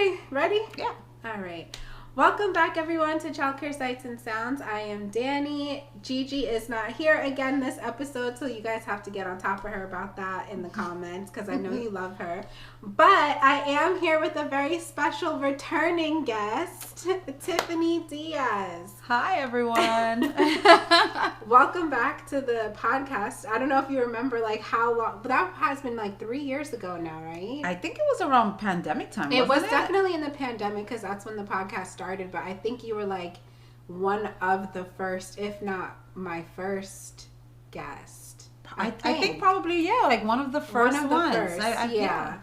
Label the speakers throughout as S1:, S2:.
S1: Okay, ready?
S2: Yeah.
S1: All right. Welcome back, everyone, to Childcare Sights and Sounds. I am Dani. Gigi is not here again this episode, so you guys have to get on top of her about that in the comments because I know you love her. But I am here with a very special returning guest, Tiffany Diaz.
S2: Hi, everyone.
S1: Welcome back to the podcast. I don't know if you remember how long, but that has been 3 years ago now, right?
S2: I think it was around pandemic time.
S1: It was definitely in the pandemic because that's when the podcast started. But I think you were one of the first, if not my first guest.
S2: I think probably, one of the first ones.
S1: Yeah.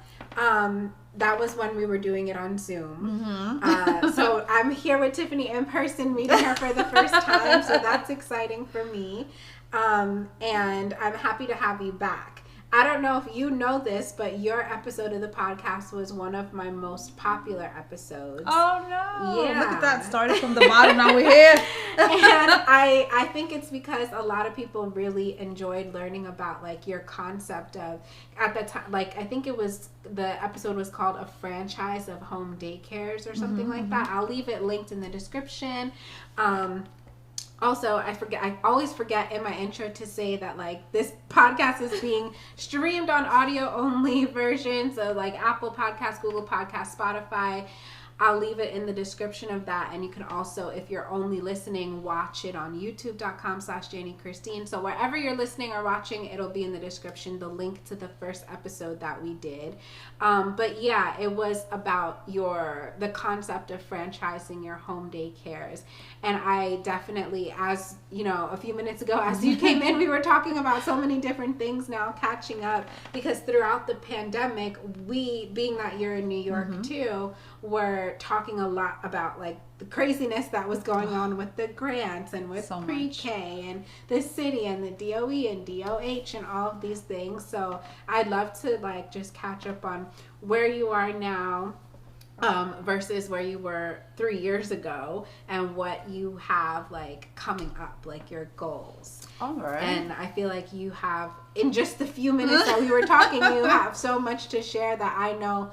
S1: That was when we were doing it on Zoom.
S2: Mm-hmm.
S1: So I'm here with Tiffany in person, meeting her for the first time. So that's exciting for me. And I'm happy to have you back. I don't know if you know this, but your episode of the podcast was one of my most popular episodes.
S2: Oh, no.
S1: Yeah.
S2: Look at that. Started from the bottom. Now we're here.
S1: And I think it's because a lot of people really enjoyed learning about your concept of, at the time, I think it was, the episode was called A Franchise of Home Daycares or something like that. I'll leave it linked in the description. Also, I always forget in my intro to say that this podcast is being streamed on audio only version. So Apple Podcasts, Google Podcasts, Spotify. I'll leave it in the description of that. And you can also, if you're only listening, watch it on youtube.com/JannyChristine. So wherever you're listening or watching, it'll be in the description, the link to the first episode that we did. But yeah, it was about the concept of franchising your home daycares. And I definitely, as you know, a few minutes ago, as you came in, we were talking about so many different things now, catching up, because throughout the pandemic, we, being that you're in New York too, were talking a lot about the craziness that was going on with the grants and with pre-K and the city and the DOE and DOH and all of these things. So I'd love to just catch up on where you are now versus where you were 3 years ago and what you have coming up, your goals.
S2: All right.
S1: And I feel like you have, in just the few minutes that we were talking, you have so much to share that I know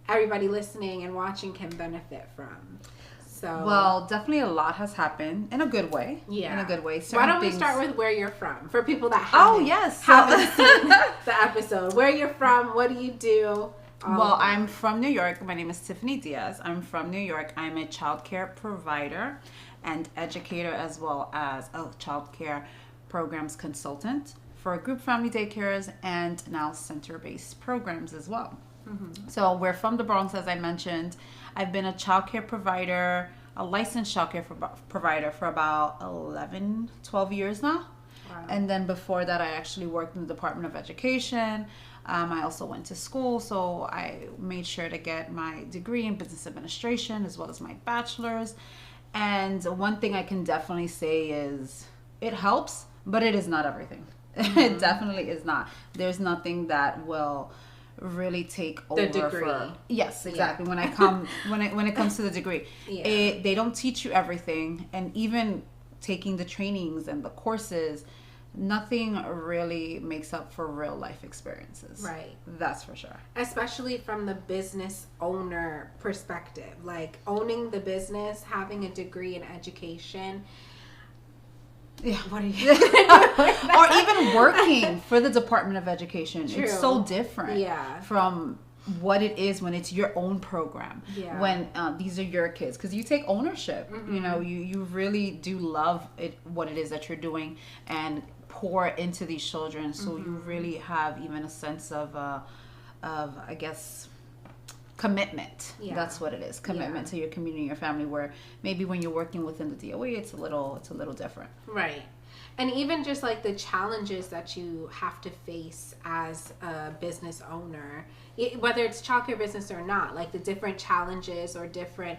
S1: everybody listening and watching can benefit from. So,
S2: well, definitely a lot has happened in a good way.
S1: Yeah.
S2: In a good way.
S1: Why don't we start with where you're from for people that haven't seen the episode? Where you're from, what do you do?
S2: Well, I'm from New York. My name is Tiffany Diaz. I'm from New York. I'm a childcare provider and educator, as well as a childcare programs consultant for group family daycares and now center-based programs as well. So we're from the Bronx, as I mentioned. I've been a childcare provider, a licensed childcare provider for about 12 years now.
S1: Wow.
S2: And then before that, I actually worked in the Department of Education. I also went to school, so I made sure to get my degree in business administration as well as my bachelor's. And one thing I can definitely say is it helps, but it is not everything. It definitely is not. There's nothing that will really take over
S1: the degree.
S2: Yes, exactly. Yeah. When it comes to the degree, they don't teach you everything, and even taking the trainings and the courses, nothing really makes up for real life experiences.
S1: Right.
S2: That's for sure.
S1: Especially from the business owner perspective, owning the business, having a degree in education.
S2: Yeah.
S1: What are you
S2: Or even working for the Department of Education.
S1: True.
S2: It's so different from what it is when it's your own program.
S1: Yeah.
S2: When these are your kids, because you take ownership. You know, you really do love it, what it is that you're doing, and pour into these children. So you really have even a sense of I guess, commitment.
S1: Yeah.
S2: That's what it is. Commitment to your community, your family, where maybe when you're working within the DOE, it's a little different.
S1: Right. And even just the challenges that you have to face as a business owner, whether it's childcare business or not, the different challenges or different,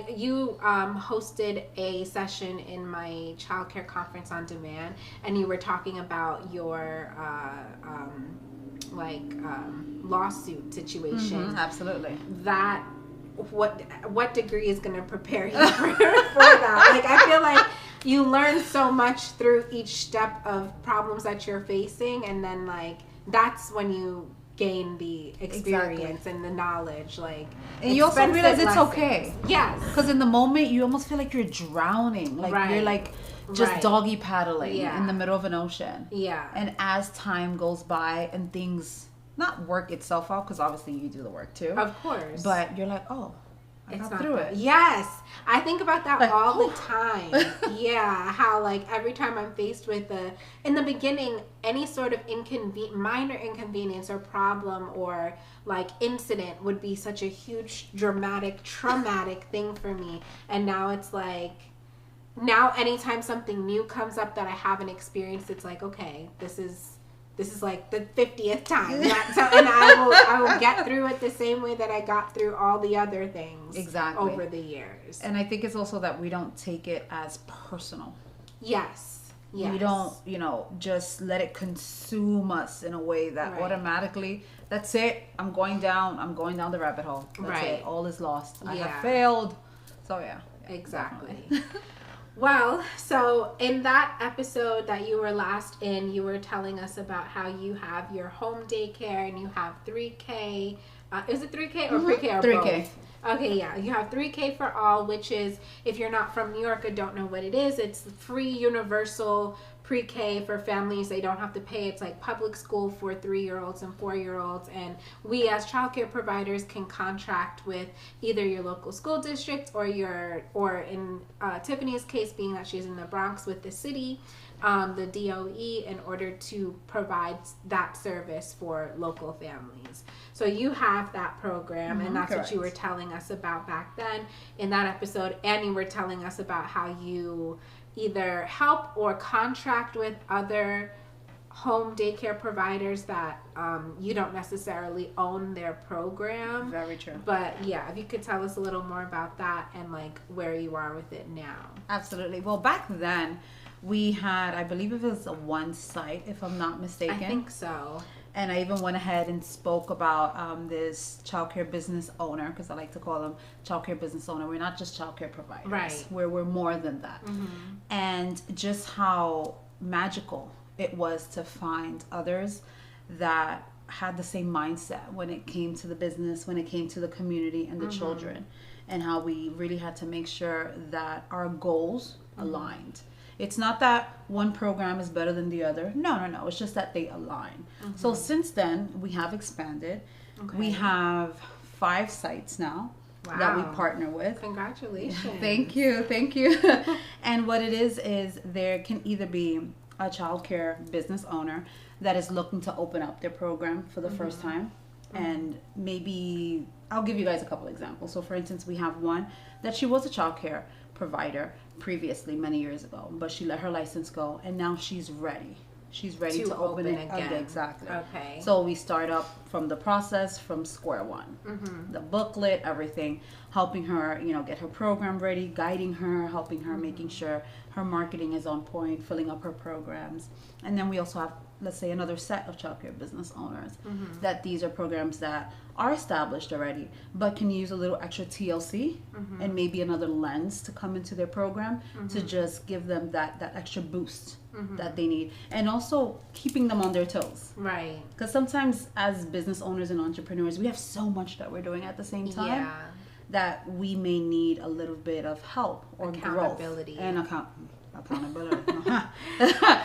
S1: you hosted a session in my childcare conference on demand, and you were talking about your lawsuit situation.
S2: Absolutely.
S1: That what degree is going to prepare you for that? I feel like you learn so much through each step of problems that you're facing, and then that's when you gain the experience and the knowledge. Like,
S2: and you also realize it's
S1: lessons.
S2: okay.
S1: Yes.
S2: Because in the moment, you almost feel like you're drowning. Like you're like just doggy paddling in the middle of an ocean.
S1: Yeah.
S2: And as time goes by and things not work itself out, because obviously you do the work too.
S1: Of course.
S2: But you're like, oh, I got through it.
S1: Yes. I think about that
S2: like,
S1: all the time. Yeah. How like every time I'm faced with in the beginning, any sort of minor inconvenience or problem or like incident would be such a huge, dramatic, traumatic thing for me. And now it's like, now anytime something new comes up that I haven't experienced, it's like, okay, this is like the 50th time. And I will get through it the same way that I got through all the other things over the years.
S2: And I think it's also that we don't take it as personal.
S1: Yes.
S2: We don't, just let it consume us in a way that automatically, that's it. I'm going down the rabbit hole. That's it. All is lost. I have failed. So yeah.
S1: Exactly. Well, so in that episode that you were last in, you were telling us about how you have your home daycare and you have 3K. Is it 3K or pre-K or
S2: 3K.
S1: both? Okay, yeah. You have 3K for all, which is, if you're not from New York or don't know what it is, it's free universal pre-K for families. They don't have to pay. It's like public school for 3-year-olds and 4-year-olds. And we as childcare providers can contract with either your local school district or in Tiffany's case, being that she's in the Bronx, with the city, the DOE, in order to provide that service for local families. So you have that program, and that's what you were telling us about back then in that episode. And you were telling us about how you either help or contract with other home daycare providers that you don't necessarily own their program.
S2: Very true.
S1: But yeah, if you could tell us a little more about that and like where you are with it now.
S2: Absolutely. Well, back then we had, I believe it was one site, if I'm not mistaken.
S1: I think so.
S2: And I even went ahead and spoke about this childcare business owner, because I like to call them childcare business owner. We're not just childcare providers.
S1: Right.
S2: We're more than that. Mm-hmm. And just how magical it was to find others that had the same mindset when it came to the business, when it came to the community and the children, and how we really had to make sure that our goals aligned. It's not that one program is better than the other. No. It's just that they align. So since then, we have expanded. Okay. We have 5 sites now that we partner with.
S1: Congratulations.
S2: Thank you. And what it is there can either be a childcare business owner that is looking to open up their program for the first time. And maybe I'll give you guys a couple examples. So for instance, we have one that she was a childcare provider previously many years ago, but she let her license go and now she's ready to open it again. Exactly.
S1: Okay.
S2: So we start up from the process, from square one. The booklet, everything, helping her get her program ready, guiding her, helping her, making sure her marketing is on point, filling up her programs. And then we also have, let's say, another set of childcare business owners that these are programs that are established already, but can use a little extra TLC and maybe another lens to come into their program to just give them that extra boost that they need, and also keeping them on their toes.
S1: Right.
S2: Because sometimes as business owners and entrepreneurs, we have so much that we're doing at the same time that we may need a little bit of help or
S1: accountability
S2: growth and accountability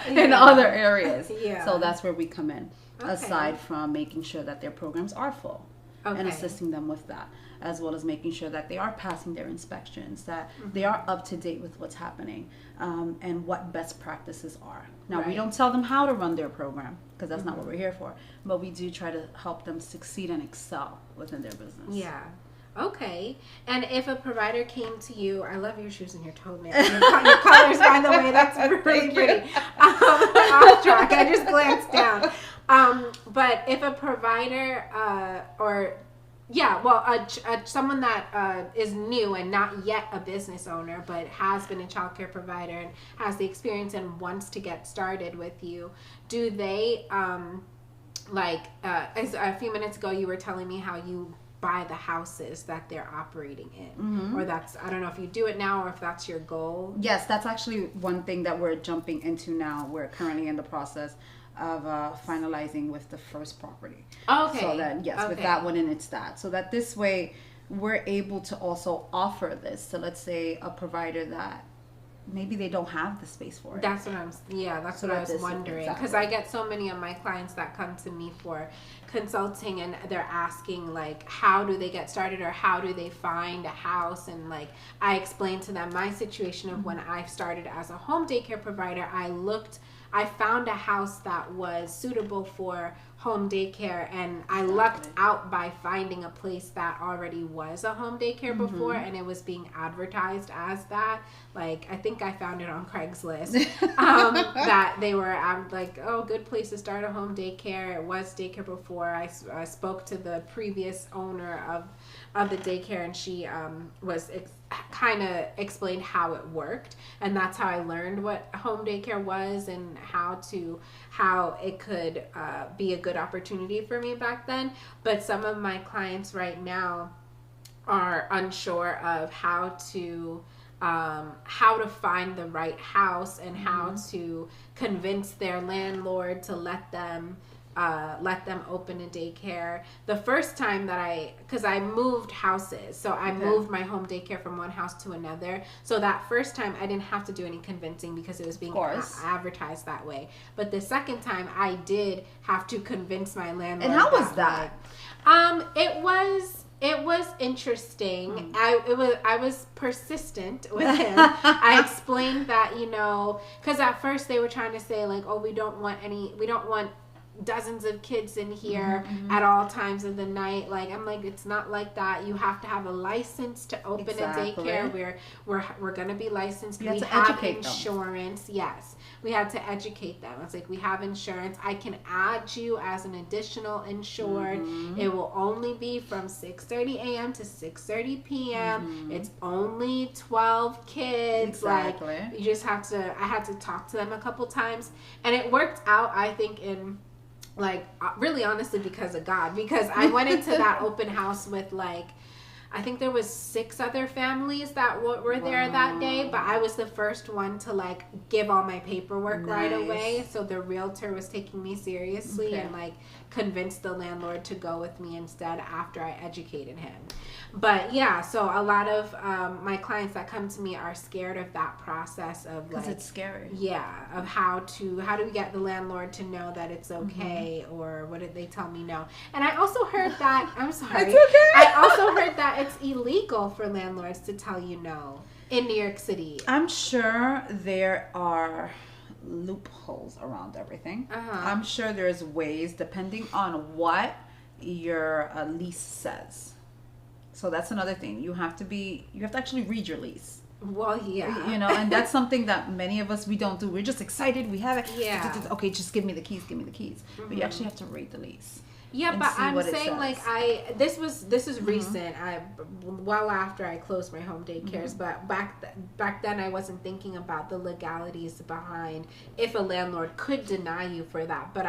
S2: in other areas. So that's where we come in, aside from making sure that their programs are full and assisting them with that, as well as making sure that they are passing their inspections, that they are up to date with what's happening, and what best practices are. Now, we don't tell them how to run their program, because that's not what we're here for, but we do try to help them succeed and excel within their business.
S1: Yeah. Okay. And if a provider came to you, I love your shoes and your toenails. Your colors, by the way, that's really pretty. Off track. I just glanced down. But if a provider someone that is new and not yet a business owner, but has been a childcare provider and has the experience and wants to get started with you, do they, as a few minutes ago, you were telling me how you buy the houses that they're operating in, or that's, I don't know if you do it now or if that's your goal.
S2: Yes, that's actually one thing that we're jumping into now. We're currently in the process of finalizing with the first property.
S1: Okay.
S2: So that, yes, with that one, and it's that. So that this way we're able to also offer this to, let's say, a provider that maybe they don't have the space for it.
S1: That's what that's what I was wondering. Because I get so many of my clients that come to me for consulting, and they're asking, like, how do they get started, or how do they find a house? And, like, I explained to them my situation of when I started as a home daycare provider. I found a house that was suitable for home daycare, and I lucked out by finding a place that already was a home daycare before, and it was being advertised as that. Like, I think I found it on Craigslist, that they were like, oh, good place to start a home daycare. It was daycare before. I spoke to the previous owner of the daycare, and she was kind of explained how it worked, and that's how I learned what home daycare was and how it could be a good opportunity for me back then. But some of my clients right now are unsure of how to find the right house, and how to convince their landlord to let them open a daycare. The first time that because I moved houses, so I moved my home daycare from one house to another. So that first time I didn't have to do any convincing because it was being advertised that way. But the second time I did have to convince my landlord.
S2: And how was that?
S1: It was interesting. I was persistent with him. I explained that, because at first they were trying to say, like, oh, we don't want dozens of kids in here at all times of the night. Like, I'm like, it's not like that. You have to have a license to open a daycare. We're gonna be licensed. We have insurance. Yes, we had to educate them. It's like, we have insurance. I can add you as an additional insured. It will only be from 6:30 a.m. to 6:30 p.m. It's only 12 kids.
S2: Exactly.
S1: Like, you just have to. I had to talk to them a couple times, and it worked out, I think, in, like, really honestly because of God, because I went into that open house with, like, I think there was 6 other families that were there that day, but I was the first one to, like, give all my paperwork right away. So the realtor was taking me seriously and, like, convinced the landlord to go with me instead after I educated him. But yeah, so a lot of my clients that come to me are scared of that process of, like,
S2: 'cause it's scary.
S1: Yeah, of how do we get the landlord to know that it's okay, or what did they tell me no? And I also heard that I'm sorry.
S2: It's okay.
S1: I also heard that it's illegal for landlords to tell you no in New York City.
S2: I'm sure there are loopholes around everything. I'm sure there's ways depending on what your lease says. So that's another thing. You have to actually read your lease.
S1: Well, yeah.
S2: And that's something that many of us, we don't do. We're just excited. We have it.
S1: Yeah.
S2: Okay, just give me the keys. But you actually have to read the lease.
S1: Yeah, but I'm saying, like, this is recent. Well after I closed my home daycares, but back then I wasn't thinking about the legalities behind if a landlord could deny you for that. But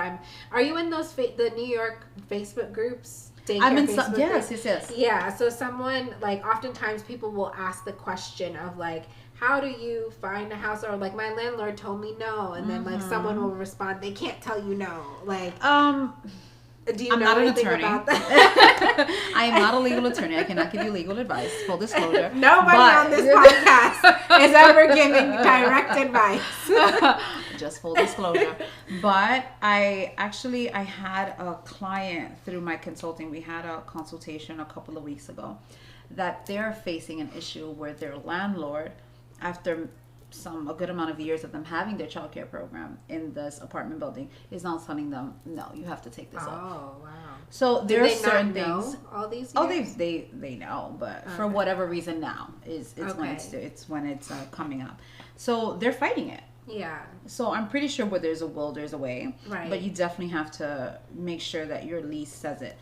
S1: are you in those the New York Facebook groups?
S2: I'm in some, yes.
S1: Yeah, so someone, like, oftentimes people will ask the question of, like, how do you find a house? Or, like, my landlord told me no, and then, like, someone will respond, they can't tell you no. Like, do you know anything about that?
S2: I am not a legal attorney. I cannot give you legal advice. Full disclosure.
S1: Nobody on this podcast is ever giving direct advice.
S2: Just full disclosure. But I had a client through my consulting. We had a consultation a couple of weeks ago that they're facing an issue where their landlord, after a good amount of years of them having their childcare program in this apartment building, is now telling them, no, you have to take this up.
S1: Oh, wow.
S2: So there are certain things.
S1: All these years?
S2: Oh, they know, but for whatever reason now it's when it's coming up. So they're fighting it.
S1: Yeah.
S2: So I'm pretty sure where there's a will, there's a way.
S1: Right.
S2: But you definitely have to make sure that your lease says it.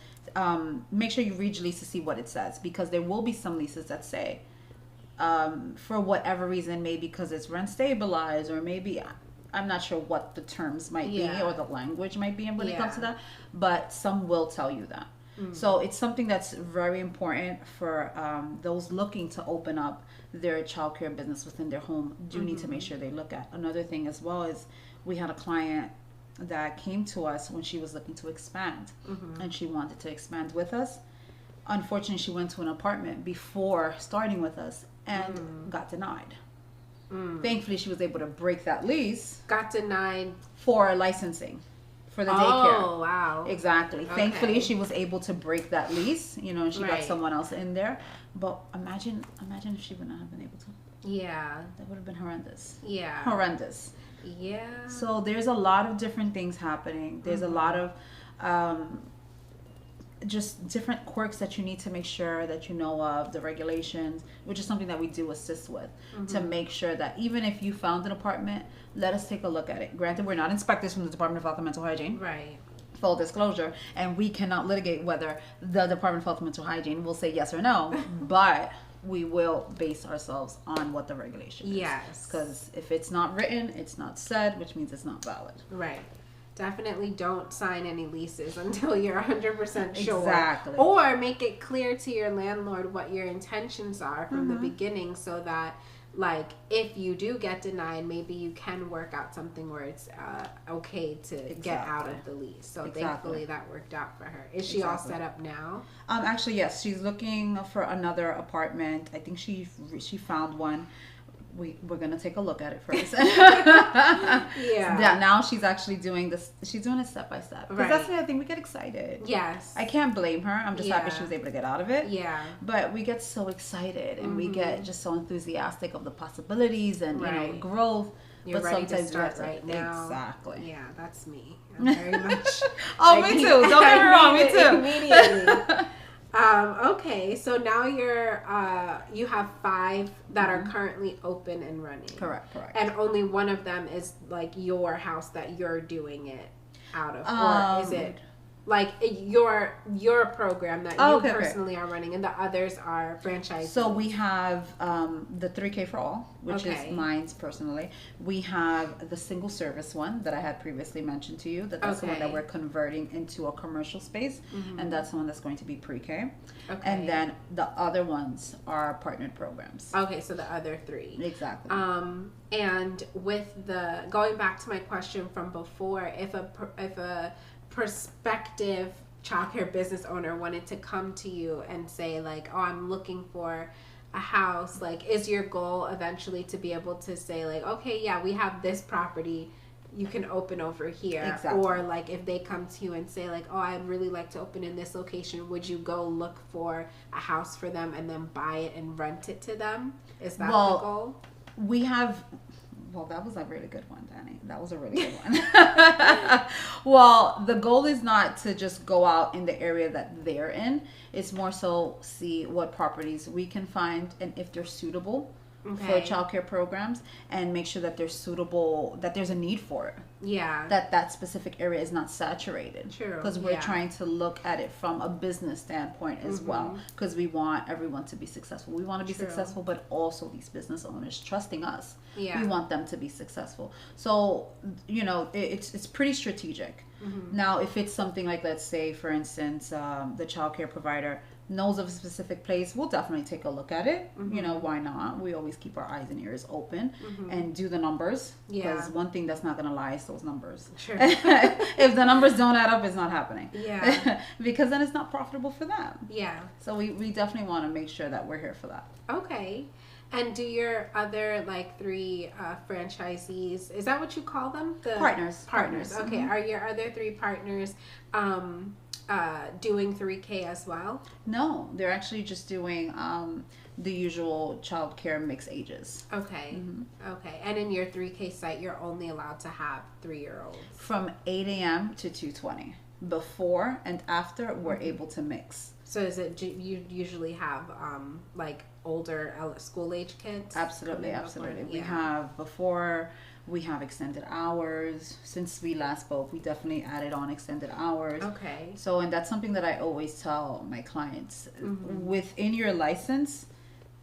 S2: Make sure you read your lease to see what it says, because there will be some leases that say, for whatever reason, maybe because it's rent stabilized, or maybe I'm not sure what the terms might be or the language might be when it comes to that, but some will tell you that. So it's something that's very important for those looking to open up their childcare business within their home. Do need to make sure they look at. Another thing as well is, we had a client that came to us when she was looking to expand, and she wanted to expand with us. Unfortunately, she went to an apartment before starting with us and got denied. Thankfully, she was able to break that lease.
S1: Got denied
S2: for licensing for the daycare.
S1: Oh, wow.
S2: Exactly.
S1: Okay.
S2: Thankfully, she was able to break that lease, and she got
S1: Right.
S2: someone else in there. But imagine if she would not have been able to.
S1: Yeah.
S2: That would have been horrendous.
S1: Yeah.
S2: Horrendous.
S1: Yeah.
S2: So there's a lot of different things happening. There's a lot of just different quirks that you need to make sure that you know of, the regulations, which is something that we do assist with to make sure that even if you found an apartment, let us take a look at it. Granted, we're not inspectors from the Department of Health and Mental Hygiene.
S1: Right.
S2: Full disclosure, and we cannot litigate whether the Department of Health and Mental Hygiene will say yes or no, but we will base ourselves on what the regulation is.
S1: Yes.
S2: Because if it's not written, it's not said, which means it's not valid.
S1: Right. Definitely don't sign any leases until you're 100% sure.
S2: Exactly.
S1: Or make it clear to your landlord what your intentions are from the beginning, so that, like, if you do get denied, maybe you can work out something where it's okay to get out of the lease. So thankfully that worked out for her. Is she all set up now?
S2: Actually, yes. She's looking for another apartment. I think she found one. We're gonna take a look at it first. Yeah. Now she's actually doing this. She's doing it step by step. Because that's the other thing. We get excited.
S1: Yes.
S2: I can't blame her. I'm just happy she was able to get out of it.
S1: Yeah.
S2: But we get so excited and we get just so enthusiastic of the possibilities and growth.
S1: You're
S2: but
S1: ready
S2: sometimes
S1: to start right now.
S2: Exactly.
S1: Yeah, that's me. I'm very much.
S2: Me too. Don't get me wrong. Me too.
S1: Immediately. Okay, so now you have 5 that are currently open and running.
S2: Correct.
S1: And only one of them is like your house that you're doing it out of, or is it like your program that you personally are running, and the others are franchise?
S2: So we have the 3K for all, which is mine personally. We have the single service one that I had previously mentioned to you. That's the one that we're converting into a commercial space, and that's the one that's going to be pre-K. Okay. And then the other ones are partnered programs.
S1: Okay, so the other 3.
S2: Exactly.
S1: And with the going back to my question from before, if a prospective childcare business owner wanted to come to you and say, like, oh, I'm looking for a house, like, is your goal eventually to be able to say, like, okay, yeah, we have this property, you can open over here?
S2: Exactly.
S1: Or like if they come to you and say, like, oh, I'd really like to open in this location, would you go look for a house for them and then buy it and rent it to them? Is that the goal?
S2: We have... Well, that was a really good one, Dani. That was a really good one. Well, the goal is not to just go out in the area that they're in. It's more so see what properties we can find and if they're suitable for childcare programs, and make sure that they're suitable, that there's a need for it.
S1: Yeah.
S2: That specific area is not saturated.
S1: True.
S2: Because we're trying to look at it from a business standpoint as well. Because we want everyone to be successful. We want to be successful, but also these business owners trusting us. Yeah. We want them to be successful. So, it's pretty strategic. Now, if it's something like, let's say, for instance, the childcare provider knows of a specific place, we'll definitely take a look at it. Why not? We always keep our eyes and ears open and do the numbers. Because one thing that's not going to lie is those numbers. Sure. If the numbers don't add up, it's not happening. Yeah. Because then it's not profitable for them. Yeah. So we definitely want to make sure that we're here for that.
S1: Okay. And do your other 3 franchisees, is that what you call them? The
S2: partners.
S1: Okay. Are your other 3 partners doing 3K as well?
S2: No, they're actually just doing the usual childcare mixed ages.
S1: Okay. Okay. And in your 3K site, you're only allowed to have 3-year-olds?
S2: From 8 a.m. to 2:20. Before and after, we're able to mix.
S1: So is it, you usually have older school age kids?
S2: Absolutely. We have before, we have extended hours. Since we last spoke, we definitely added on extended hours. Okay. So, and that's something that I always tell my clients. Within your license,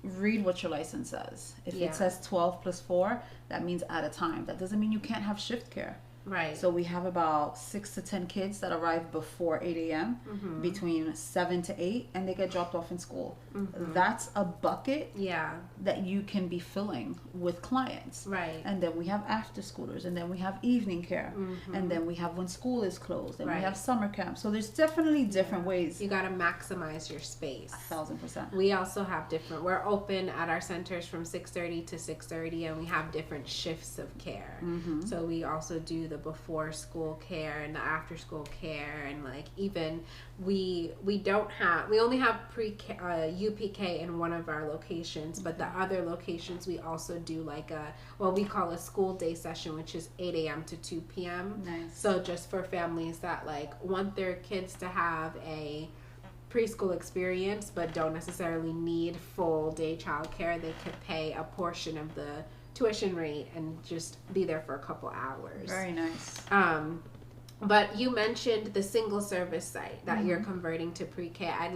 S2: read what your license says. If it says 12 plus 4, that means at a time. That doesn't mean you can't have shift care.
S1: Right.
S2: So we have about 6 to 10 kids that arrive before 8 a.m., between 7 to 8, and they get dropped off in school. That's a bucket that you can be filling with clients.
S1: Right.
S2: And then we have after schoolers, and then we have evening care, and then we have when school is closed, and we have summer camp. So there's definitely different ways.
S1: You got to maximize your space.
S2: 1,000%.
S1: We also have we're open at our centers from 6:30 to 6:30, and we have different shifts of care. So we also do the before school care and the after school care, and like even we only have UPK in one of our locations, but the other locations we also do like what we call a school day session, which is 8 a.m. to 2 p.m.
S2: Nice.
S1: So just for families that like want their kids to have a preschool experience but don't necessarily need full day childcare, they could pay a portion of the tuition rate and just be there for a couple hours.
S2: Very nice.
S1: But you mentioned the single service site that you're converting to pre-K. I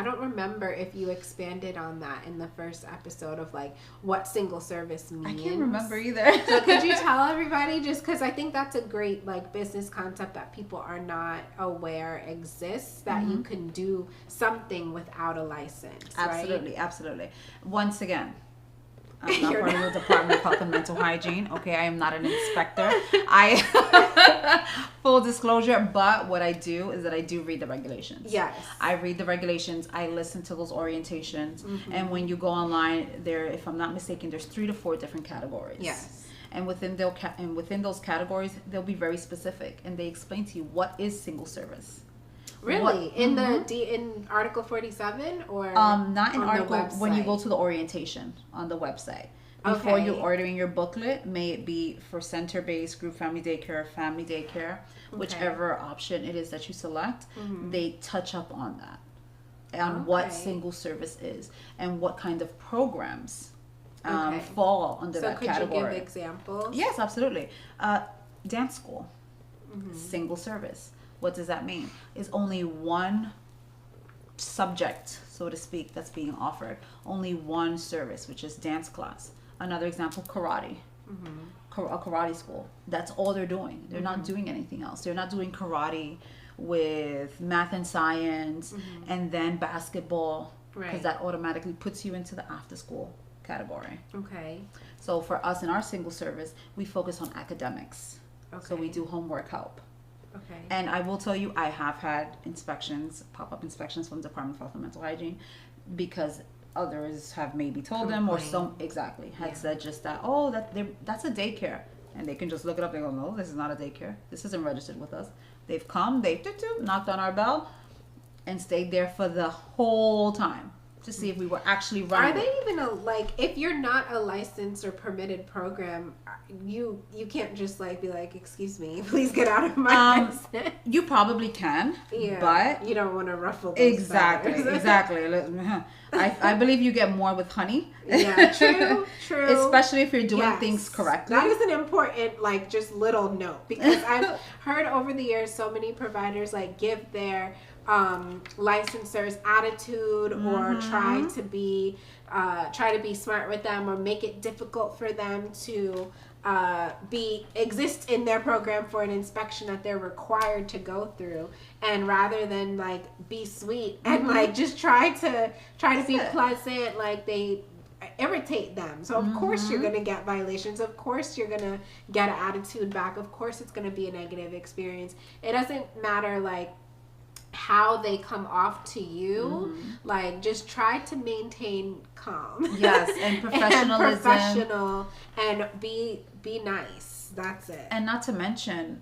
S1: don't remember if you expanded on that in the first episode of like what single service means.
S2: I can't remember either.
S1: So could you tell everybody, just because I think that's a great like business concept that people are not aware exists, that you can do something without a license.
S2: Absolutely,
S1: right?
S2: Absolutely. Once again, I'm not part of the Department of Health and Mental Hygiene. Okay, I am not an inspector. Full disclosure, but what I do is that I do read the regulations.
S1: Yes.
S2: I read the regulations. I listen to those orientations. And when you go online, if I'm not mistaken, there's 3 to 4 different categories.
S1: Yes.
S2: And within those categories, they'll be very specific, and they explain to you what is single service.
S1: Really? In Article 47 or
S2: not in
S1: on
S2: Article
S1: the
S2: when you
S1: website?
S2: go to the orientation on the website. Before
S1: Okay.
S2: you're ordering your booklet, may it be for center-based, group family daycare, whichever option it is that you select, they touch up on that, on what single service is and what kind of programs fall under that category.
S1: So could you give examples?
S2: Yes, absolutely. Dance school, single service. What does that mean? It's only one subject, so to speak, that's being offered. Only one service, which is dance class. Another example, karate. A karate school. That's all they're doing. They're not doing anything else. They're not doing karate with math and science and then basketball, because that automatically puts you into the after school category.
S1: Okay.
S2: So for us in our single service, we focus on academics.
S1: Okay.
S2: So we do homework help.
S1: Okay.
S2: And I will tell you, I have had pop-up inspections from the Department of Health and Mental Hygiene, because others have maybe told them, or said just that, that's a daycare. And they can just look it up. They go, no, this is not a daycare. This isn't registered with us. They've come, they've knocked on our bell and stayed there for the whole time to see if we were actually running.
S1: Are they even if you're not a licensed or permitted program, you can't just be like, excuse me, please get out of my business.
S2: You probably can, but
S1: you don't want to ruffle those
S2: exactly. I believe you get more with honey.
S1: Yeah, true.
S2: Especially if you're doing things correctly.
S1: That is an important just little note, because I've heard over the years so many providers give their licensors attitude, or try to be smart with them, or make it difficult for them to exist in their program for an inspection that they're required to go through. And rather than be sweet and just try to be pleasant, they irritate them. So of course you're going to get violations. Of course you're going to get an attitude back. Of course it's going to be a negative experience. It doesn't matter how they come off to you. Just try to maintain calm.
S2: Yes, and professionalism.
S1: And professional, and be nice. That's it.
S2: And not to mention,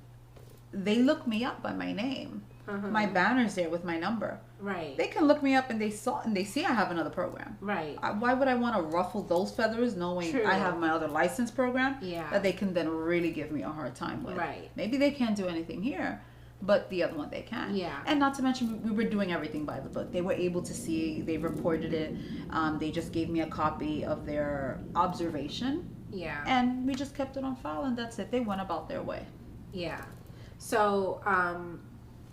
S2: they look me up by my name. My banner's there with my number.
S1: Right.
S2: They can look me up and they see I have another program.
S1: Right.
S2: Why would I want to ruffle those feathers knowing I have my other license program that they can then really give me a hard time with?
S1: Right.
S2: Maybe they can't do anything here, but the other one they can.
S1: Yeah.
S2: And not to mention, we were doing everything by the book. They were able to see, they reported it. They just gave me a copy of their observation.
S1: Yeah.
S2: And we just kept it on file, and that's it. They went about their way.
S1: Yeah. So,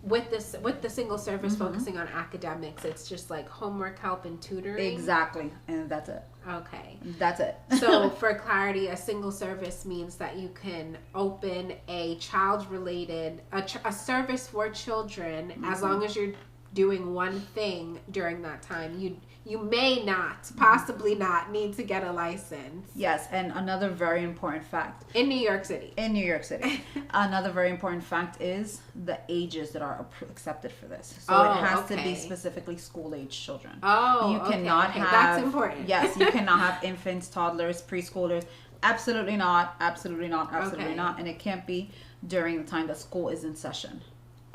S1: with the single service focusing on academics, it's just like homework help and tutoring.
S2: Exactly, and that's it.
S1: Okay,
S2: that's it.
S1: So for clarity, a single service means that you can open a child related a service for children as long as you're doing one thing during that time. You may not, possibly not, need to get a license.
S2: Yes, and another very important fact.
S1: In New York City.
S2: Another very important fact is the ages that are accepted for this. So it has to be specifically school-age children. You cannot have...
S1: That's important.
S2: Yes, you cannot have infants, toddlers, preschoolers. Absolutely not. Absolutely not. Absolutely not. And it can't be during the time that school is in session.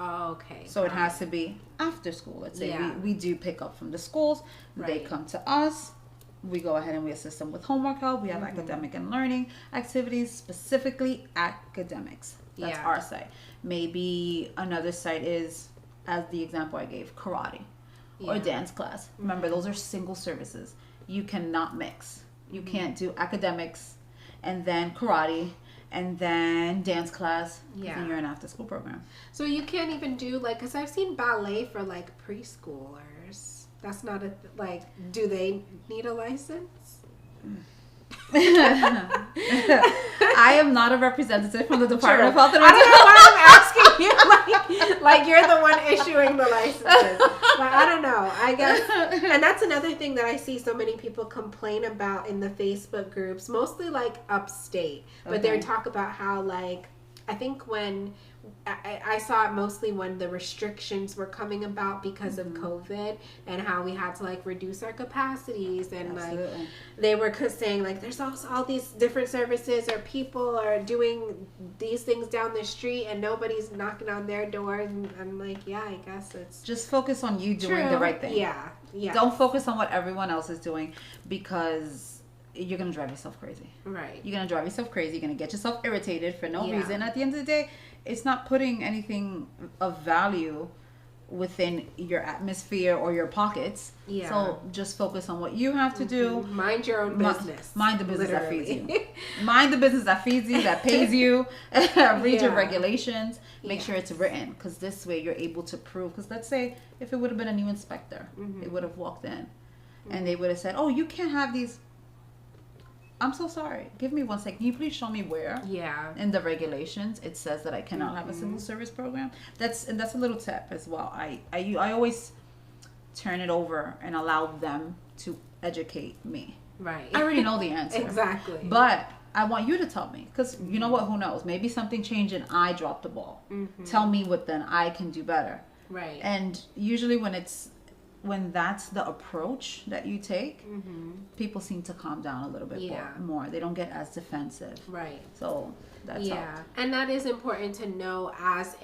S1: Okay.
S2: So it has to be after school. Let's say we do pick up from the schools. They come to us. We go ahead and we assist them with homework help. We have academic and learning activities, specifically academics. That's our side. Maybe another side is, as the example I gave, karate or dance class. Remember, those are single services. You cannot mix. You can't do academics and then karate and then dance class. And you're an after school program.
S1: So you can't even do like, because I've seen ballet for like preschoolers. That's not do they need a license?
S2: I am not a representative from the Department of Health and
S1: I don't know why I'm asking you like you're the one issuing the licenses. But I don't know. I guess, and that's another thing that I see so many people complain about in the Facebook groups, mostly like upstate. But they talk about how like, I think when I saw it mostly when the restrictions were coming about because of COVID and how we had to like reduce our capacities and like they were saying like there's also all these different services or people are doing these things down the street and nobody's knocking on their doors and I'm like I guess it's
S2: just focus on you doing the right thing. Don't focus on what everyone else is doing because you're going to drive yourself crazy.
S1: Right.
S2: You're going to drive yourself crazy. You're going to get yourself irritated for no reason. At the end of the day, it's not putting anything of value within your atmosphere or your pockets. So just focus on what you have to do.
S1: Mind your own business.
S2: Mind the business that feeds you. Mind the business that feeds you, that pays you. Read your regulations. Make sure it's written. Because this way you're able to prove. Because let's say if it would have been a new inspector, they would have walked in. And they would have said, oh, you can't have these. I'm so sorry. Give me 1 second. Can you please show me where? In the regulations, it says that I cannot have a single service program. That's a little tip as well. I always turn it over and allow them to educate me.
S1: Right.
S2: I already know the answer.
S1: Exactly.
S2: But I want you to tell me because you know what? Who knows? Maybe something changed and I dropped the ball. Tell me what then I can do better.
S1: Right.
S2: And usually when that's the approach that you take, people seem to calm down a little bit more. They don't get as defensive.
S1: Right.
S2: So that's
S1: and that is important to know as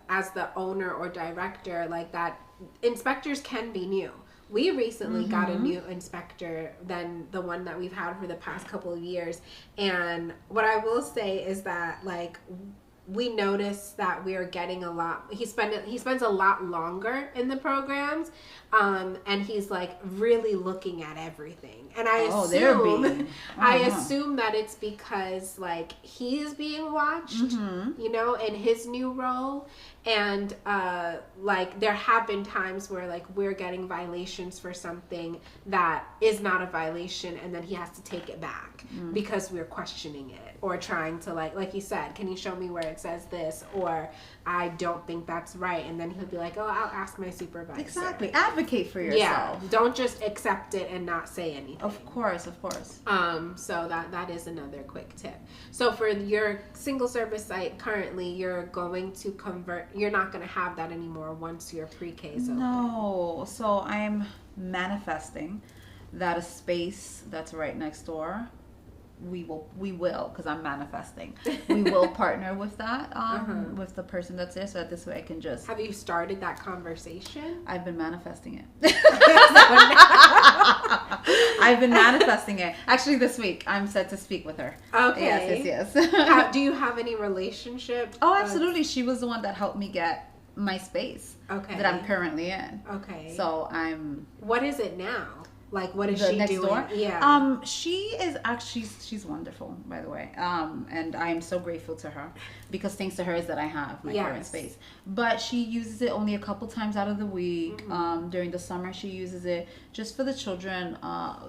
S1: as the owner or director, like that inspectors can be new. We recently got a new inspector than the one that we've had for the past couple of years. And what I will say is that like we noticed that we are getting a lot. He spends a lot longer in the programs, and he's like really looking at everything. And I assume that it's because like he is being watched, you know, in his new role. And like there have been times where like we're getting violations for something that is not a violation, and then he has to take it back because we're questioning it or trying to like you said, can you show me where it says this, or I don't think that's right, and then he'll be like, oh, I'll ask my supervisor.
S2: Exactly. Advocate for yourself.
S1: Don't just accept it and not say anything.
S2: Of course.
S1: So that is another quick tip. So for your single service site currently, you're going to convert. You're not going to have that anymore once your pre-K is open.
S2: No. So I'm manifesting that a space that's right next door, we will because I'm manifesting. We will partner with that with the person that's there, so that this way I can just.
S1: Have you started that conversation?
S2: I've been manifesting it. I've been manifesting it. Actually, this week I'm set to speak with her.
S1: Okay.
S2: Yes.
S1: Do you have any relationship?
S2: Oh, absolutely. She was the one that helped me get my space.
S1: Okay.
S2: That I'm currently in.
S1: Okay.
S2: So I'm.
S1: What is it now? Like, what is
S2: The
S1: she
S2: next
S1: doing?
S2: door?
S1: Yeah.
S2: She is actually, she's wonderful, by the way. And I am so grateful to her because thanks to her is that I have my current space. But she uses it only a couple times out of the week. During the summer, she uses it just for the children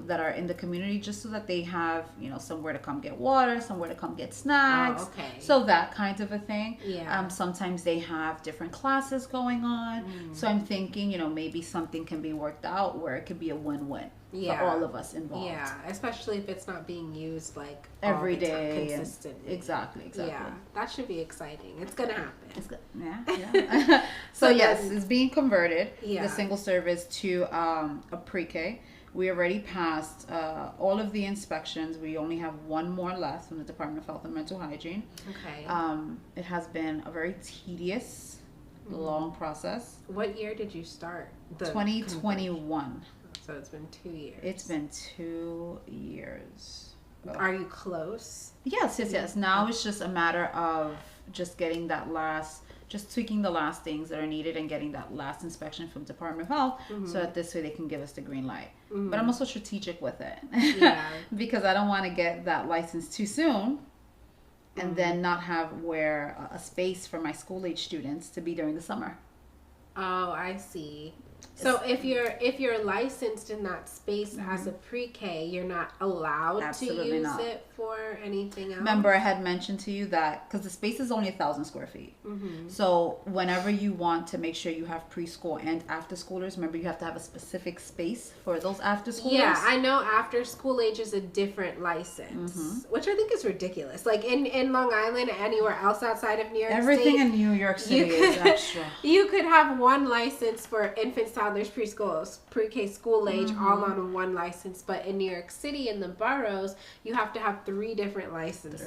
S2: that are in the community, just so that they have, you know, somewhere to come get water, somewhere to come get snacks.
S1: Oh, okay.
S2: So that kind of a thing.
S1: Yeah.
S2: Sometimes they have different classes going on. So I'm thinking, you know, maybe something can be worked out where it could be a win-win. For all of us involved.
S1: Yeah, especially if it's not being used like
S2: every day
S1: consistently.
S2: Exactly.
S1: Yeah, that should be exciting. It's gonna happen.
S2: It's good. Yeah. So yes, it's being converted, the single service, to a pre-K. We already passed all of the inspections. We only have one more left from the Department of Health and Mental Hygiene.
S1: Okay.
S2: It has been a very tedious, long process.
S1: What year did you start?
S2: 2021.
S1: So it's been 2 years.
S2: It's been 2 years.
S1: Are you close?
S2: Yes. Now it's just a matter of just getting just tweaking the last things that are needed and getting that last inspection from Department of Health so that this way they can give us the green light. But I'm also strategic with it because I don't want to get that license too soon and then not have a space for my school age students to be during the summer.
S1: Oh, I see. So if you're licensed in that space as a pre-K, you're not allowed to use it for anything else?
S2: Remember, I had mentioned to you that because the space is only 1,000 square feet. So whenever you want to make sure you have preschool and after schoolers, remember you have to have a specific space for those after schoolers.
S1: Yeah, I know after school age is a different license, which I think is ridiculous. Like in Long Island, anywhere else outside of New York
S2: Everything
S1: State,
S2: in New York City is extra.
S1: You could have one license for infants, toddlers, preschools, pre-K school age, all on one license. But in New York City, in the boroughs, you have to have 3 different licenses.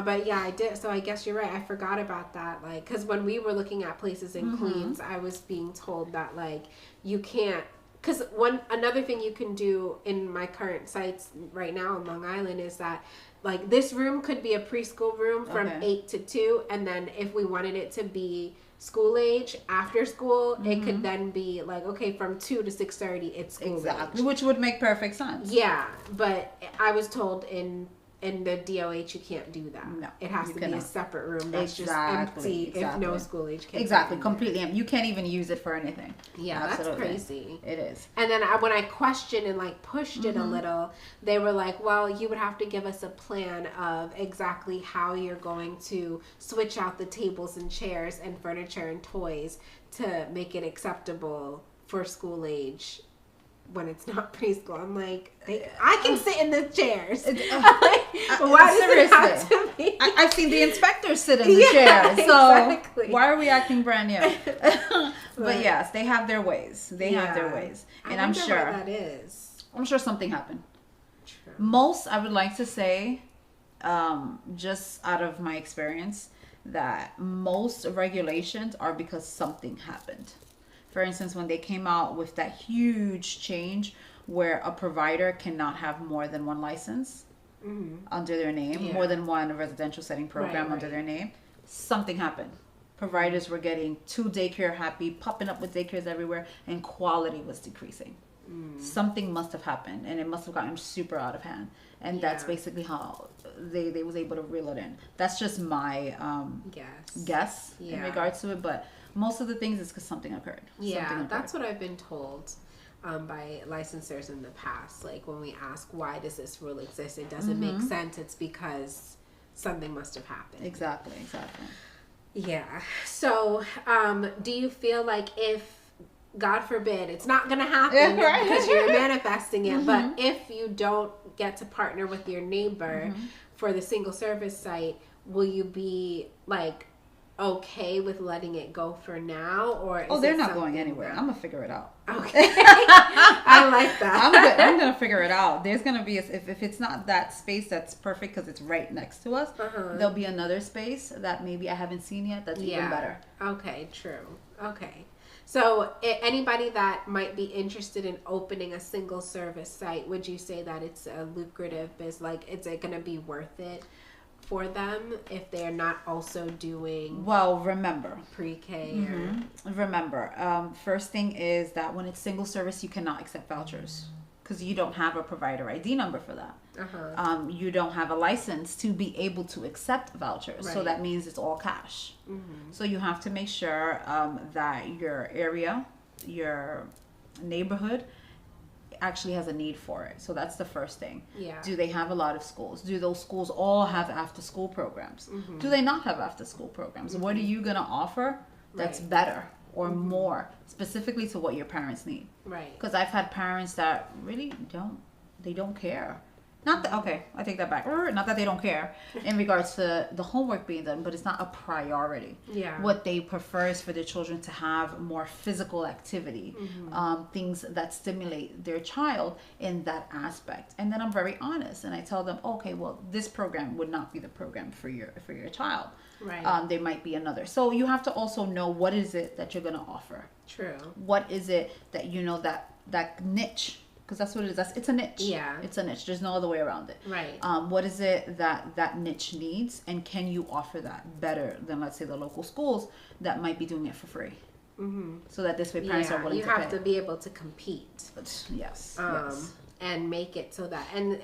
S1: But yeah, I did. So I guess you're right. I forgot about that. Like, because when we were looking at places in Queens, I was being told that like you can't. Because another thing you can do in my current sites right now in Long Island is that like this room could be a preschool room from 8 to 2, and then if we wanted it to be school age after school, it could then be like, okay, from 2 to 6:30 it's school age,
S2: which would make perfect sense.
S1: Yeah, but I was told in the DOH you can't do that.
S2: No,
S1: it has to be a separate room that's just empty if no school age kids.
S2: Completely empty. You can't even use it for anything.
S1: Yeah, that's crazy.
S2: It is.
S1: And then when I questioned and like pushed it a little, they were like, well, you would have to give us a plan of exactly how you're going to switch out the tables and chairs and furniture and toys to make it acceptable for school age when it's not preschool. I'm like, I can sit in the chairs. Why does it have to be?
S2: I've seen the inspectors sit in the chairs. So why are we acting brand new? But yes, they have their ways. Have their ways. And I'm sure
S1: what that is.
S2: I'm sure something happened.
S1: True.
S2: Most, I would like to say, just out of my experience, that most regulations are because something happened. For instance, when they came out with that huge change where a provider cannot have more than one license under their name, more than one residential setting program under their name, something happened. Providers were getting too daycare happy, popping up with daycares everywhere, and quality was decreasing. Something must have happened, and it must have gotten super out of hand. And that's basically how they was able to reel it in. That's just my guess in regards to it, but most of the things is because something occurred.
S1: That's what I've been told by licensors in the past. Like when we ask why does this rule exist, it doesn't make sense. It's because something must have happened.
S2: Exactly.
S1: Yeah. So do you feel like if, God forbid, it's not going to happen because you're manifesting it, but if you don't get to partner with your neighbor for the single service site, will you be like okay with letting it go for now, or is
S2: they're not going anywhere. I'm gonna figure it out.
S1: Okay. I like that.
S2: I'm gonna figure it out. There's gonna be if it's not that space that's perfect because it's right next to us, there'll be another space that maybe I haven't seen yet that's even better.
S1: Okay, true. Okay. So anybody that might be interested in opening a single service site, would you say that it's a lucrative business? Like, is it going to be worth it for them if they're not also doing
S2: Well, remember,
S1: pre-K?
S2: first thing is that when it's single service, you cannot accept vouchers because you don't have a provider ID number for that. You don't have a license to be able to accept vouchers. So that means it's all cash. So you have to make sure that your area, your neighborhood actually has a need for it. So that's the first thing.
S1: Yeah.
S2: Do they have a lot of schools? Do those schools all have after school programs? Do they not have after school programs? What are you going to offer that's better or more specifically to what your parents need?
S1: Right.
S2: Because I've had parents that really don't care. Not that, okay, I take that back. Not that they don't care in regards to the homework being done, but it's not a priority.
S1: Yeah.
S2: What they prefer is for their children to have more physical activity, things that stimulate their child in that aspect. And then I'm very honest and I tell them, okay, well, this program would not be the program for your child.
S1: Right.
S2: There might be another. So you have to also know what is it that you're going to offer.
S1: True.
S2: What is it that that niche. Because that's what it is. It's a niche.
S1: Yeah.
S2: It's a niche. There's no other way around it.
S1: Right.
S2: What is it that niche needs? And can you offer that better than, let's say, the local schools that might be doing it for free? So that this way parents are willing to pay.
S1: You have to be able to compete.
S2: Yes.
S1: And make it so that and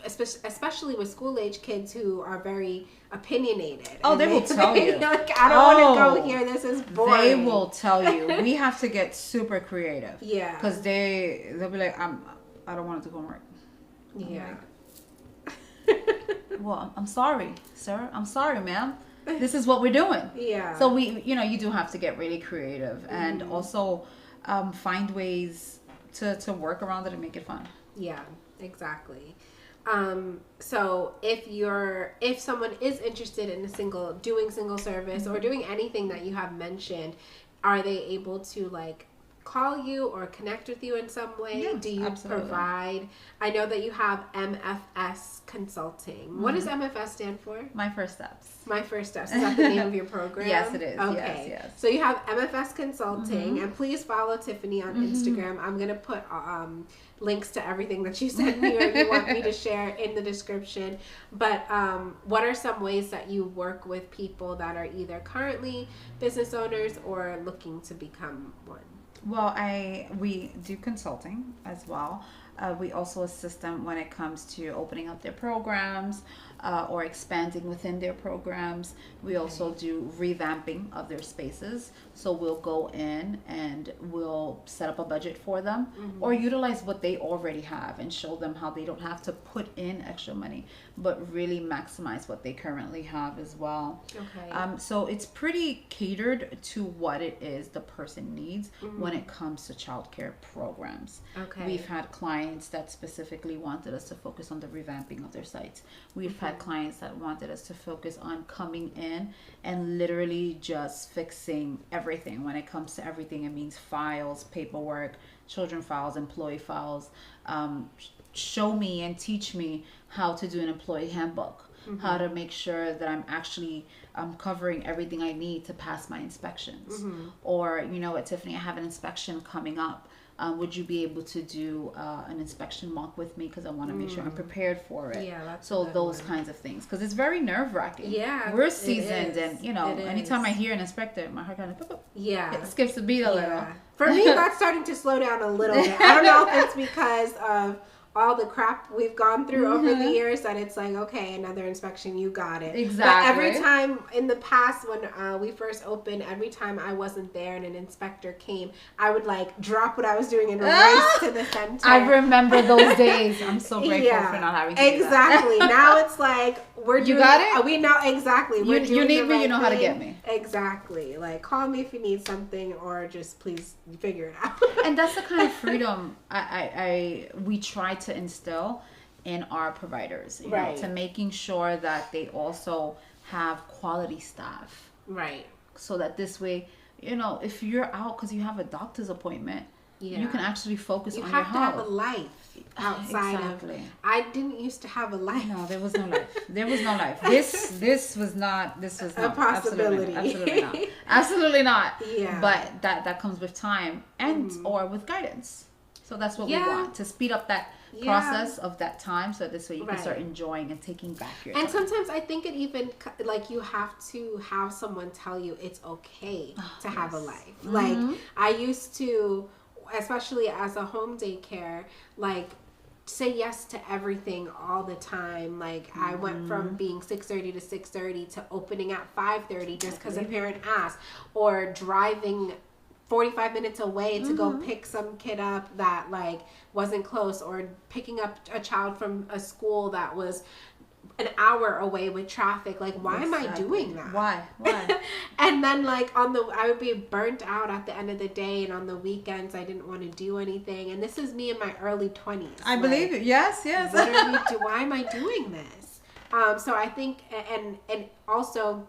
S1: especially with school age kids who are very opinionated.
S2: Oh, they will tell you.
S1: Like, I don't want to go here. This is boring.
S2: They will tell you. We have to get super creative.
S1: Yeah.
S2: Because they'll be like, I don't want it to go work.
S1: Yeah.
S2: Well, I'm sorry, sir. I'm sorry, ma'am. This is what we're doing.
S1: Yeah.
S2: So you do have to get really creative and also find ways to work around it and make it fun.
S1: Yeah, exactly. So if someone is interested in doing single service or doing anything that you have mentioned, are they able to like call you or connect with you in some way?
S2: Yeah,
S1: do you
S2: absolutely.
S1: provide? I know that you have MFS Consulting. What does MFS stand for?
S2: My First Steps.
S1: My First Steps. Is that the name of your program?
S2: Yes, it is.
S1: Okay.
S2: Yes.
S1: So you have MFS Consulting, and please follow Tiffany on Instagram. I'm gonna put links to everything that you sent me or you want me to share in the description. But what are some ways that you work with people that are either currently business owners or looking to become one?
S2: Well, we do consulting as well. We also assist them when it comes to opening up their programs or expanding within their programs. We also do revamping of their spaces. So we'll go in and we'll set up a budget for them or utilize what they already have and show them how they don't have to put in extra money, but really maximize what they currently have as well.
S1: Okay.
S2: So it's pretty catered to what it is the person needs when it comes to childcare programs.
S1: Okay.
S2: We've had clients that specifically wanted us to focus on the revamping of their sites. We've had clients that wanted us to focus on coming in and literally just fixing everything. When it comes to everything, it means files, paperwork, children files, employee files. Show me and teach me how to do an employee handbook, how to make sure that I'm covering everything I need to pass my inspections. Or, you know what, Tiffany, I have an inspection coming up. Would you be able to do an inspection mock with me? Because I want to make sure I'm prepared for it.
S1: Yeah, that's
S2: so those kinds of things. Because it's very nerve-wracking.
S1: Yeah,
S2: we're seasoned, and
S1: It
S2: anytime
S1: is.
S2: I hear an inspector, my heart kind of
S1: Yeah.
S2: it skips a beat a little.
S1: For me, that's starting to slow down a little bit. I don't know if it's because of all the crap we've gone through over the years that it's like, okay, another inspection, you got it.
S2: Exactly.
S1: But every time in the past when we first opened, every time I wasn't there and an inspector came, I would like drop what I was doing and race to the center.
S2: I remember those days. I'm so grateful for not having to do that.
S1: Exactly. Now it's like we're doing.
S2: You got it?
S1: We know exactly. We're doing
S2: you need
S1: the
S2: me.
S1: right
S2: You know how to
S1: thing.
S2: get me.
S1: Exactly. Like call me if you need something, or just please figure it out.
S2: And that's the kind of freedom we try to instill in our providers, you know, to making sure that they also have quality staff.
S1: Right.
S2: So that this way, you know, if you're out because you have a doctor's appointment, you can actually focus on your health.
S1: You have to have a life outside of. I didn't used to have a life.
S2: No, there was no life. There was no life. This was not
S1: a possibility.
S2: Absolutely not. Absolutely not.
S1: Yeah.
S2: But that comes with time and or with guidance. So that's what we want, to speed up that process of that time, so this way you can start enjoying and taking back your time.
S1: And sometimes I think it even, like, you have to have someone tell you it's okay to have a life. Like, I used to, especially as a home daycare, like, say yes to everything all the time. Like, I went from being 6:30 to 6:30 to opening at 5:30 just because a parent asked, or driving 45 minutes away to go pick some kid up that, like, wasn't close, or picking up a child from a school that was an hour away with traffic. Like, why am I doing that?
S2: Why?
S1: And then, like, I would be burnt out at the end of the day, and on the weekends I didn't want to do anything. And this is me in my early 20s.
S2: I believe it. Yes.
S1: What are we why am I doing this? So I think, and also,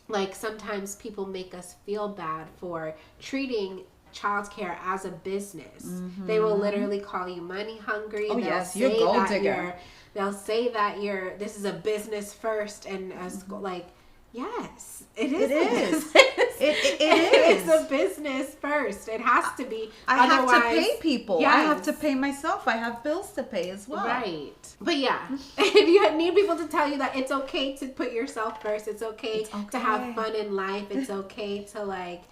S1: like, sometimes people make us feel bad for treating childcare as a business. They will literally call you money hungry.
S2: Oh, yes, you're gold digger.
S1: They'll say that this is a business first, and like, yes, it is. It is. It's a business first. It has to be.
S2: I have to pay people. Yes. I have to pay myself. I have bills to pay as well.
S1: Right. But yeah, if you need people to tell you that it's okay to put yourself first, it's okay to have fun in life. It's okay to, like,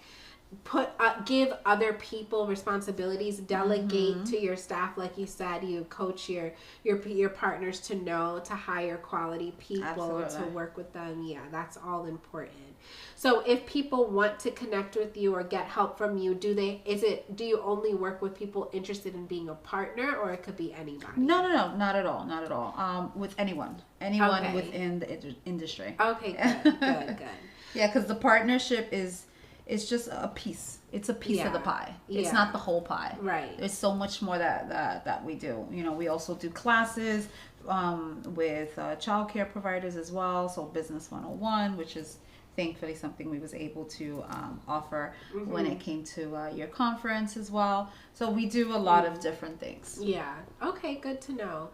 S1: give other people responsibilities, delegate to your staff. Like you said, you coach your partners to know to hire quality people to work with them. Yeah, that's all important. So if people want to connect with you or get help from you, do you only work with people interested in being a partner, or it could be anybody?
S2: No, not at all. With anyone within the industry.
S1: Okay, good.
S2: Yeah, because the partnership it's just a piece. It's a piece of the pie. It's not the whole pie.
S1: Right.
S2: There's so much more that we do. You know, we also do classes with childcare providers as well. So Business 101, which is thankfully something we was able to offer when it came to your conference as well. So we do a lot of different things.
S1: Yeah. Okay, good to know.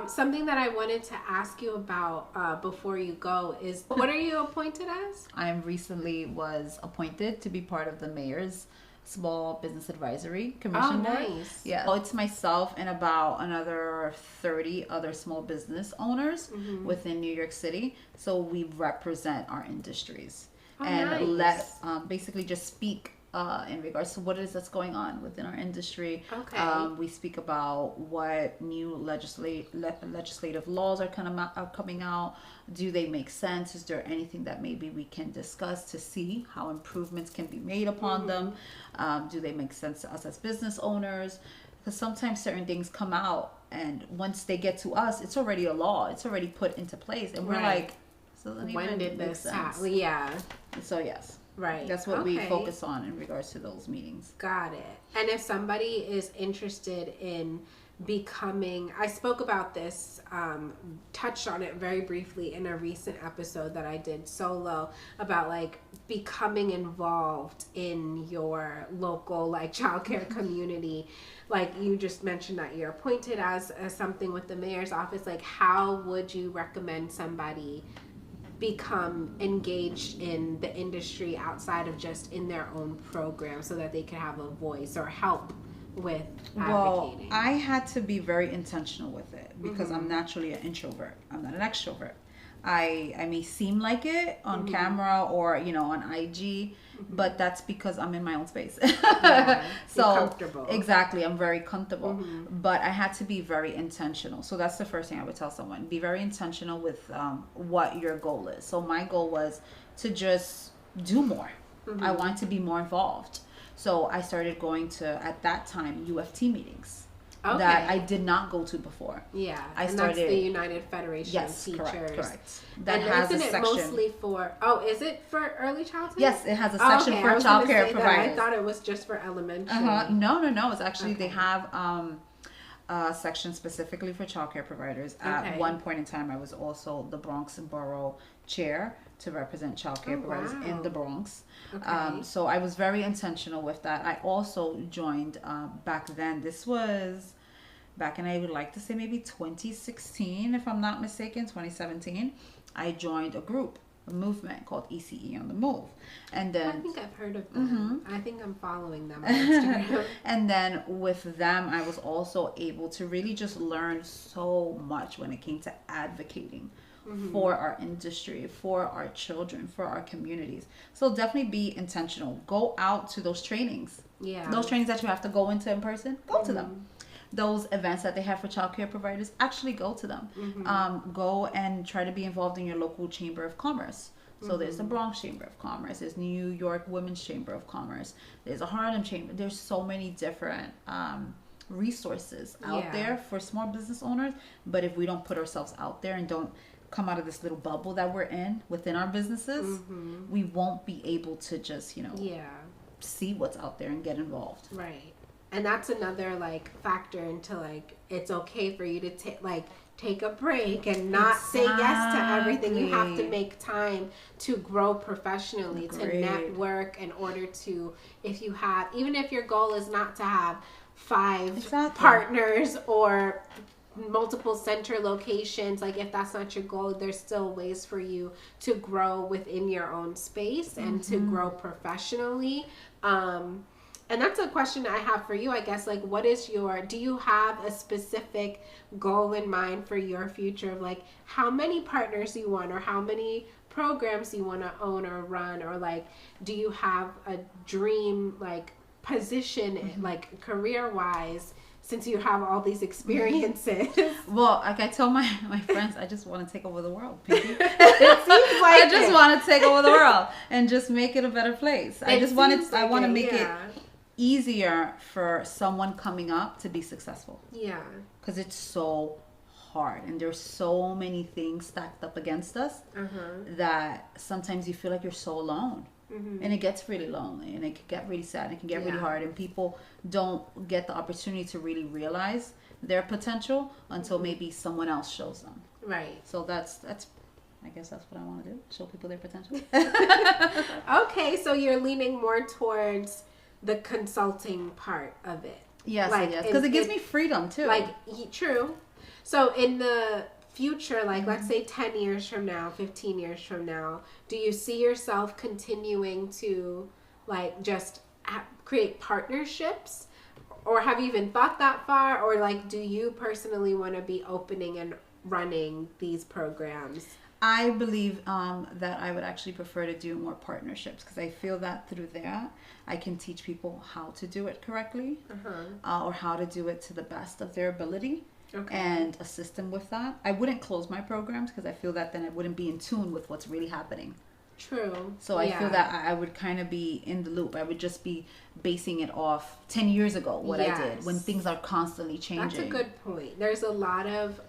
S1: Something that I wanted to ask you about before you go is, what are you appointed as?
S2: I recently was appointed to be part of the mayor's Small Business Advisory Commission.
S1: Oh, nice.
S2: Yeah. So it's myself and about another 30 other small business owners within New York City. So we represent our industries and basically just speak in regards to what it is that's going on within our industry.
S1: Okay.
S2: We speak about what new legislative laws are coming out. Do they make sense? Is there anything that maybe we can discuss to see how improvements can be made upon them? Do they make sense to us as business owners? Because sometimes certain things come out, and once they get to us, it's already a law. It's already put into place, and we're like, so
S1: when did this happen? Yeah.
S2: So yes.
S1: Right.
S2: That's what we focus on in regards to those meetings.
S1: Got it. And if somebody is interested in becoming, I spoke about this, touched on it very briefly in a recent episode that I did solo about, like, becoming involved in your local, like, childcare community. Like, you just mentioned that you're appointed as something with the mayor's office. Like, how would you recommend somebody become engaged in the industry outside of just in their own program, so that they can have a voice or help with advocating?
S2: Well, I had to be very intentional with it because I'm naturally an introvert. I'm not an extrovert. I may seem like it on camera or, you know, on IG, but that's because I'm in my own space.
S1: Yeah,
S2: so
S1: comfortable.
S2: Exactly, I'm very comfortable. But I had to be very intentional. So that's the first thing I would tell someone. Be very intentional with what your goal is. So my goal was to just do more. I wanted to be more involved. So I started going to, at that time, UFT meetings.
S1: Okay.
S2: That I did not go to before.
S1: Yeah,
S2: That's
S1: the United Federation of Teachers.
S2: Correct. That
S1: and
S2: has
S1: isn't
S2: a
S1: it
S2: section.
S1: mostly for? Oh, is it for early childhood?
S2: Yes, it has a section for childcare providers.
S1: I thought it was just for elementary.
S2: No. It's actually they have a section specifically for childcare providers. At one point in time, I was also the Bronx Borough chair to represent childcare providers in the Bronx. So I was very intentional with that. I also joined back then. This was back in, I would like to say maybe 2016, if I'm not mistaken, 2017. I joined a group movement called ECE on the Move. And then
S1: I think I've heard of them. I think I'm following them on Instagram.
S2: And then with them, I was also able to really just learn so much when it came to advocating for our industry, for our children, for our communities. So definitely be intentional. Go out to those trainings.
S1: Yeah.
S2: Those trainings that you have to go into in person, go to them. Those events that they have for childcare providers, actually go to them. Go and try to be involved in your local chamber of commerce. So there's the Bronx Chamber of Commerce, there's New York Women's Chamber of Commerce, there's a Harlem Chamber. There's so many different resources out there for small business owners. But if we don't put ourselves out there and don't come out of this little bubble that we're in within our businesses, we won't be able to just, see what's out there and get involved.
S1: Right. And that's another factor into it's okay for you to take a break and not say yes to everything. You have to make time to grow professionally, to network in order to, even if your goal is not to have 5 partners or multiple center locations, if that's not your goal, there's still ways for you to grow within your own space and to grow professionally. And that's a question I have for you, I guess. Do you have a specific goal in mind for your future of how many partners you want, or how many programs you want to own or run, or do you have a dream position career wise, since you have all these experiences?
S2: Well, I tell my friends, I just want to take over the world, Pinky.
S1: It seems
S2: I just want to take over the world and just make it a better place. I want to make it easier for someone coming up to be successful.
S1: Yeah.
S2: Because it's so hard, and there's so many things stacked up against us that sometimes you feel like you're so alone. And it gets really lonely, and it can get really sad, and it can get really hard, and people don't get the opportunity to really realize their potential until maybe someone else shows them.
S1: Right.
S2: So that's I guess that's what I want to do, show people their potential.
S1: Okay, so you're leaning more towards the consulting part of it.
S2: Yes, because it gives me freedom too.
S1: True. So in the future, let's say 10 years from now, 15 years from now, do you see yourself continuing to just create partnerships, or have you even thought that far, or do you personally want to be opening and running these programs?
S2: I believe that I would actually prefer to do more partnerships, because I feel that through that I can teach people how to do it correctly, or how to do it to the best of their ability. Okay. And assist them with that. I wouldn't close my programs, because I feel that then I wouldn't be in tune with what's really happening.
S1: True.
S2: So I feel that I would kind of be in the loop. I would just be basing it off 10 years ago, what I did, when things are constantly changing.
S1: That's a good point. There's a lot of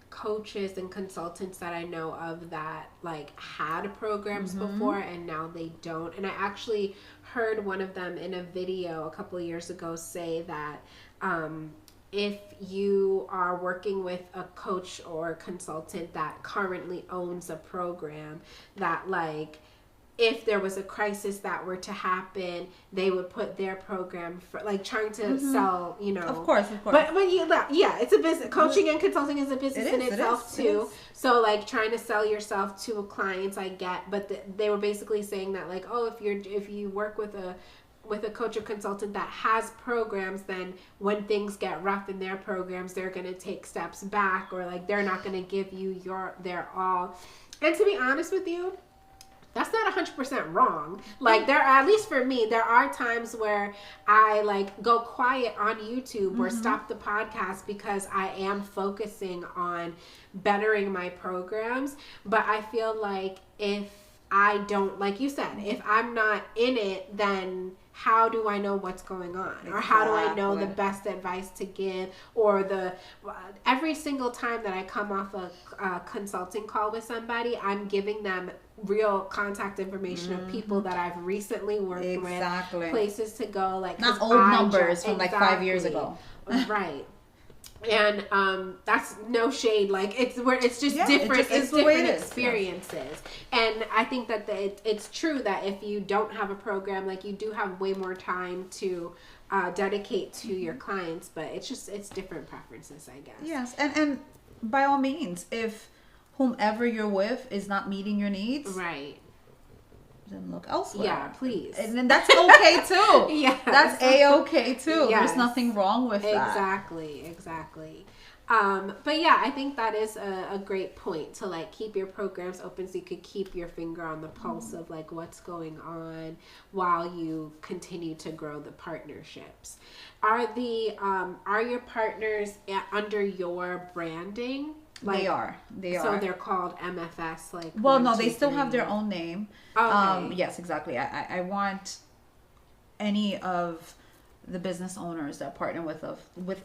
S1: coaches and consultants that I know of that had programs before, and now they don't. And I actually heard one of them in a video a couple of years ago say that if you are working with a coach or consultant that currently owns a program, that if there was a crisis that were to happen, they would put their program for trying to sell,
S2: Of course.
S1: But when it's a business. Coaching and consulting is a business in itself too. So trying to sell yourself to clients, I get. But they were basically saying that if you work with a coach or consultant that has programs, then when things get rough in their programs, they're going to take steps back, or they're not going to give you their all. And to be honest with you, that's not 100% wrong. There, at least for me, there are times where I go quiet on YouTube or stop the podcast because I am focusing on bettering my programs. But I feel if I don't, like you said, if I'm not in it, then how do I know what's going on? Or how do I know the best advice to give? Or every single time that I come off a consulting call with somebody, I'm giving them real contact information of people that I've recently worked with, places to go. Not
S2: old numbers from 5 years ago.
S1: Right. And that's no shade. It's just different. It's different experiences. And I think that it's true that if you don't have a program, you do have way more time to dedicate to your clients. But it's different preferences, I guess.
S2: Yes, and by all means, if whomever you're with is not meeting your needs,
S1: Right.
S2: then look elsewhere.
S1: Yeah, please.
S2: And then that's okay too.
S1: Yeah.
S2: That's A-okay too.
S1: Yes.
S2: There's nothing wrong with that.
S1: Exactly. But yeah, I think that is a great point to like keep your programs open so you could keep your finger on the pulse of like what's going on while you continue to grow the partnerships. Are your partners under your branding? Like,
S2: They are.
S1: So they're called MFS. Like,
S2: well, no, they still have their own name.
S1: Okay.
S2: Yes, exactly. I want any of the business owners that partner with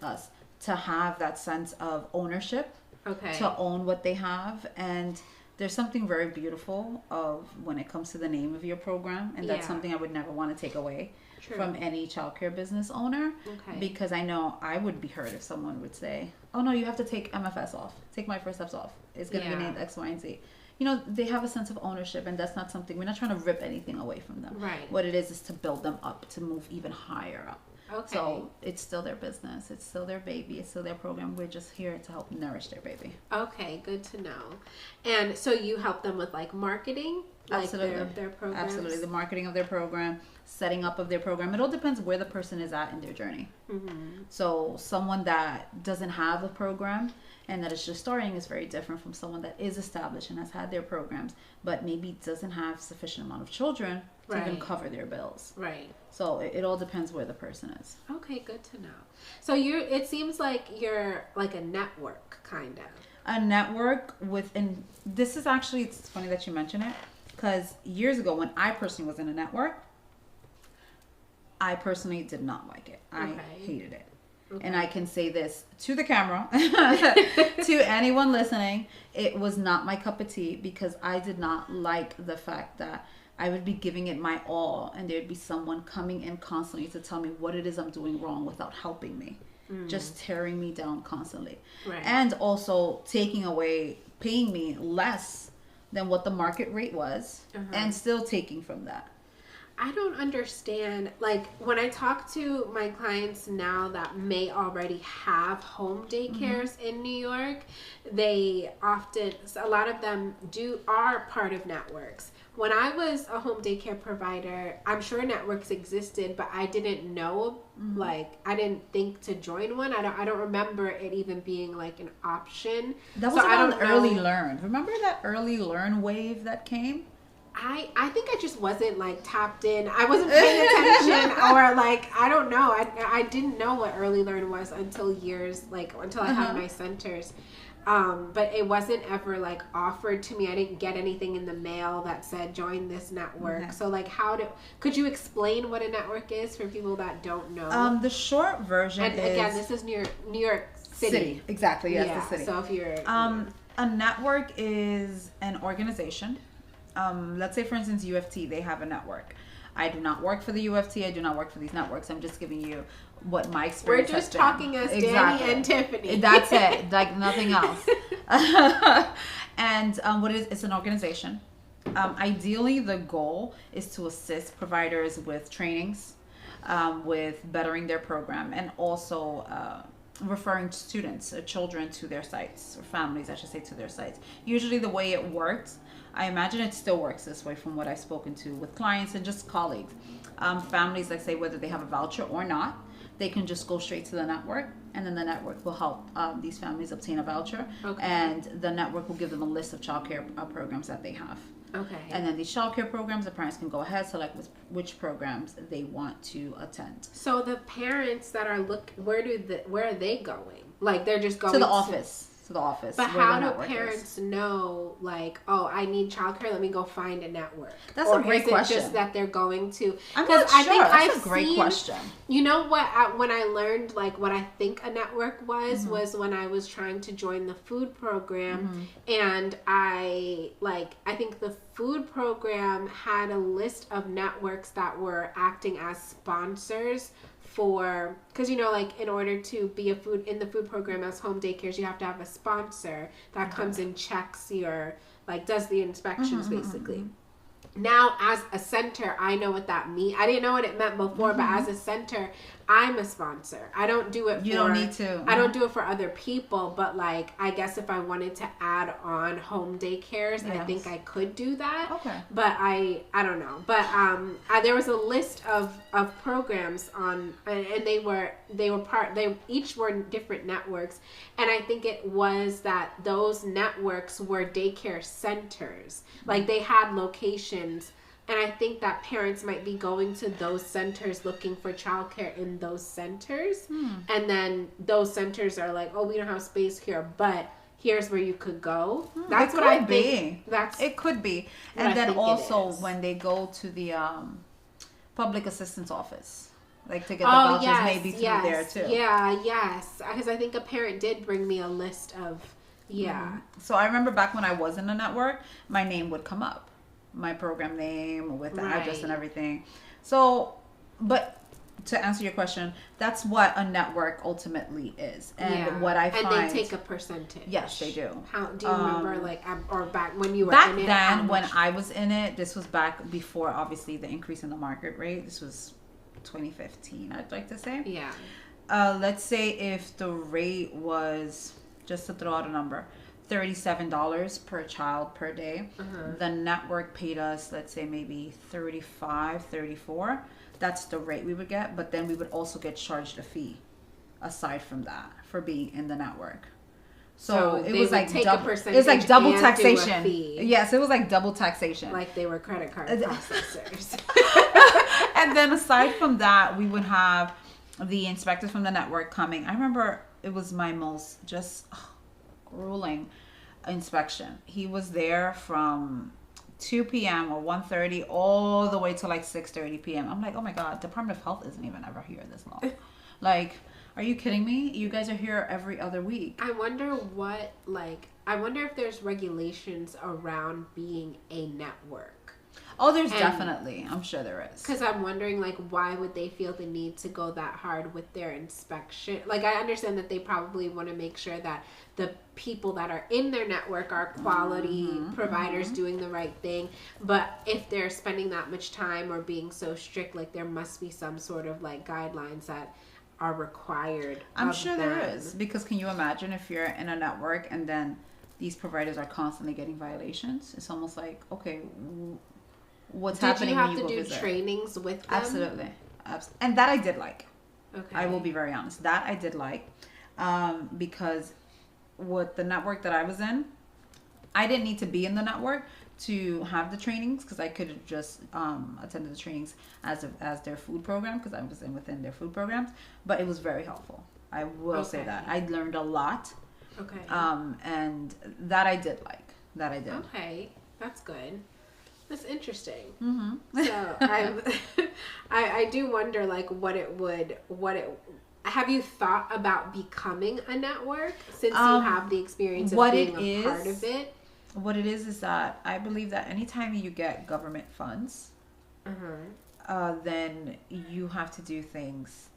S2: us to have that sense of ownership.
S1: Okay.
S2: To own what they have. And there's something very beautiful of when it comes to the name of your program, and that's something I would never want to take away. True. From any childcare business owner. Okay. Because I know I would be hurt if someone would say, oh no, you have to take MFS off. Take My First Steps off. It's going to be named X, Y, and Z. You know, they have a sense of ownership, and that's not something, we're not trying to rip anything away from them.
S1: Right.
S2: What it is to build them up, to move even higher up. Okay. So it's still their business. It's still their baby. It's still their program. We're just here to help nourish their baby.
S1: Okay, good to know. And so you help them with like marketing? Like
S2: Absolutely.
S1: Their programs?
S2: Absolutely. The marketing of their program, setting up of their program. It all depends where the person is at in their journey. Mm-hmm. So someone that doesn't have a program and that is just starting is very different from someone that is established and has had their programs, but maybe doesn't have sufficient amount of children to even cover their bills.
S1: Right.
S2: So it all depends where the person is.
S1: Okay, good to know. So it seems like you're like a network, kind of.
S2: A network and this is actually, it's funny that you mention it, because years ago when I personally was in a network, I personally did not like it. I hated it. Okay. And I can say this to the camera, to anyone listening, it was not my cup of tea, because I did not like the fact that I would be giving it my all and there'd be someone coming in constantly to tell me what it is I'm doing wrong without helping me. Just tearing me down constantly. Right. And also paying me less than what the market rate was, and still taking from that.
S1: I don't understand. Like, when I talk to my clients now that may already have home daycares in New York, a lot of them are part of networks. When I was a home daycare provider, I'm sure networks existed, but I didn't know, like, I didn't think to join one. I don't remember it even being like an option.
S2: That was around early learn. Remember that early learn wave that came?
S1: I think I just wasn't like tapped in. I wasn't paying attention, or like, I don't know. I didn't know what early learn was until I had my centers. But it wasn't ever like offered to me. I didn't get anything in the mail that said join this network. Okay. So like, could you explain what a network is for people that don't know?
S2: The short version
S1: is, again, this is New York City.
S2: Exactly. Yes, the city.
S1: So if you're
S2: a network is an organization. Let's say, for instance, UFT, they have a network. I do not work for the UFT. I do not work for these networks. I'm just giving you what my experience has been.
S1: We're just talking as Dani and Tiffany.
S2: That's it. Like nothing else. And what it is, it's an organization. Ideally, the goal is to assist providers with trainings, with bettering their program, and also referring students, children to their sites, or families, I should say, to their sites. Usually the way it works, I imagine it still works this way from what I've spoken to with clients and just colleagues. Families, like say, whether they have a voucher or not, they can just go straight to the network, and then the network will help these families obtain a voucher. Okay. And the network will give them a list of childcare programs that they have. Okay. And then these childcare programs, the parents can go ahead, select which programs they want to attend.
S1: So the parents that are where are they going? Like, they're just going
S2: to the office. To the office.
S1: But how do parents know, like, oh, I need childcare, let me go find a network?
S2: That's a great question.
S1: Or is it just that they're going to?
S2: I'm not sure. That's a great question.
S1: You know what? When I learned, like, what I think a network was when I was trying to join the food program, and I think the food program had a list of networks that were acting as sponsors because like, in order to be in the food program as home daycares, you have to have a sponsor that comes and checks does the inspections basically. Now, as a center, I know what that means. I didn't know what it meant before, but as a center, I'm a sponsor. I don't do it for...
S2: You don't need to.
S1: I don't do it for other people, but like, I guess if I wanted to add on home daycares, I think I could do that.
S2: Okay.
S1: But I don't know. But there was a list of programs on, and they each were different networks, and I think it was that those networks were daycare centers. Like, they had locations. And I think that parents might be going to those centers looking for childcare in those centers. And then those centers are like, oh, we don't have space here, but here's where you could go. That's what I think.
S2: It could be. And then also when they go to the public assistance office, like to get the vouchers, maybe through there too.
S1: Yeah, yes. Because I think a parent did bring me a list of,
S2: So I remember back when I was in the network, my name would come up. My program name with the address and everything. So, but to answer your question, that's what a network ultimately is, and what I find.
S1: And they take a percentage.
S2: Yes, they do.
S1: How do you remember, like, or back when you were
S2: back
S1: in it?
S2: Then, when I was in it, this was back before obviously the increase in the market rate. This was 2015, I'd like to say.
S1: Yeah.
S2: Let's say if the rate was, just to throw out a number, $37 per child per day. The network paid us, let's say maybe $35, $34. That's the rate we would get, but then we would also get charged a fee aside from that for being in the network. So it was like double, it was like double taxation. Yes, it was like double taxation.
S1: Like they were credit card processors.
S2: And then aside from that, we would have the inspectors from the network coming. I remember it was my most just grueling inspection. He was there from 2 p.m. or 1:30 all the way to like 6:30 p.m. I'm like, oh my God, Department of Health isn't even ever here this long. Like, are you kidding me? You guys are here every other week.
S1: I wonder if there's regulations around being a network.
S2: Oh, there's definitely. I'm sure there is.
S1: Because I'm wondering, like, why would they feel the need to go that hard with their inspection? Like, I understand that they probably want to make sure that the people that are in their network are quality providers doing the right thing. But if they're spending that much time or being so strict, like, there must be some sort of, like, guidelines that are required.
S2: I'm sure there is. Because can you imagine if you're in a network and then these providers are constantly getting violations? It's almost like, okay, what's happening when you go visit? Did you have to do trainings with them? Absolutely. And that I did like. Okay. I will be very honest. That I did like. Because with the network that I was in, I didn't need to be in the network to have the trainings because I could have just attended the trainings as their food program because I was within their food programs. But it was very helpful. I will say that. I learned a lot. Okay. And that I did like. That I did.
S1: Okay. That's good. That's interesting. So I do wonder, like, have you thought about becoming a network since you have the experience of being a part of it?
S2: What it is that I believe that anytime you get government funds, then you have to do things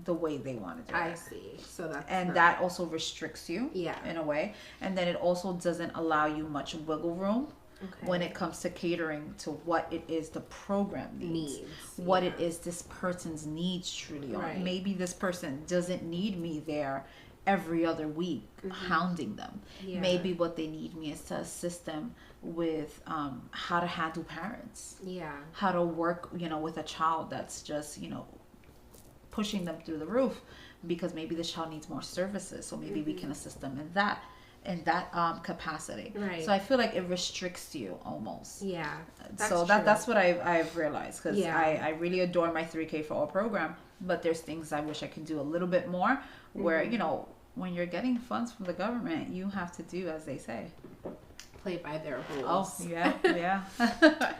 S2: the way they want to do it.
S1: I see. So
S2: that also restricts you in a way. And then it also doesn't allow you much wiggle room. Okay. When it comes to catering to what it is the program needs. What it is this person's needs truly are. Right. Maybe this person doesn't need me there every other week hounding them. Yeah. Maybe what they need me is to assist them with how to handle parents. Yeah. How to work, with a child that's just, pushing them through the roof because maybe the child needs more services. So maybe we can assist them in that capacity. Right. So I feel like it restricts you almost. Yeah. That's what I've realized because I really adore my 3K for All program, but there's things I wish I could do a little bit more where, when you're getting funds from the government, you have to do as they say.
S1: Play by their rules.
S2: Oh, yeah.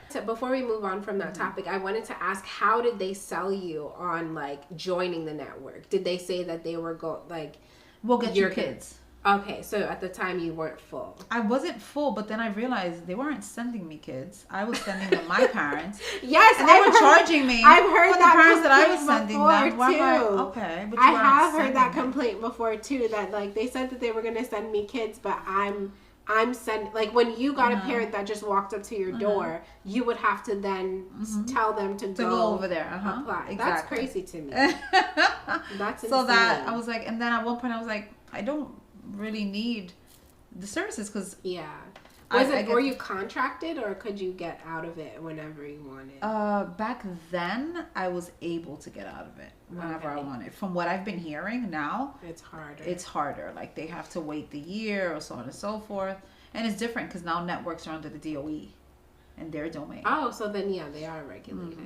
S1: So before we move on from that topic, I wanted to ask, how did they sell you on, like, joining the network? Did they say that they were
S2: we'll get your kids?
S1: Okay, so at the time you weren't full.
S2: I wasn't full, but then I realized they weren't sending me kids. I was sending them my parents.
S1: Yes,
S2: and they were charging me.
S1: I've heard
S2: for
S1: that
S2: the parents that I was sending them.
S1: Too.
S2: Okay, but
S1: I have heard that complaint before too. That, like, they said that they were going to send me kids, but I'm I'm sending, like when you got a parent that just walked up to your door, you would have to then tell them to go
S2: over there.
S1: Apply.
S2: Exactly.
S1: That's crazy to me. That's insane.
S2: So that I was like, and then at one point I was like, I don't really need the services because
S1: were you contracted or could you get out of it whenever you wanted?
S2: Back then I was able to get out of it whenever I wanted. From what I've been hearing now, it's harder. Like they have to wait the year or so on and so forth, and it's different because now networks are under the DOE and their domain.
S1: Oh, so then they are regulated.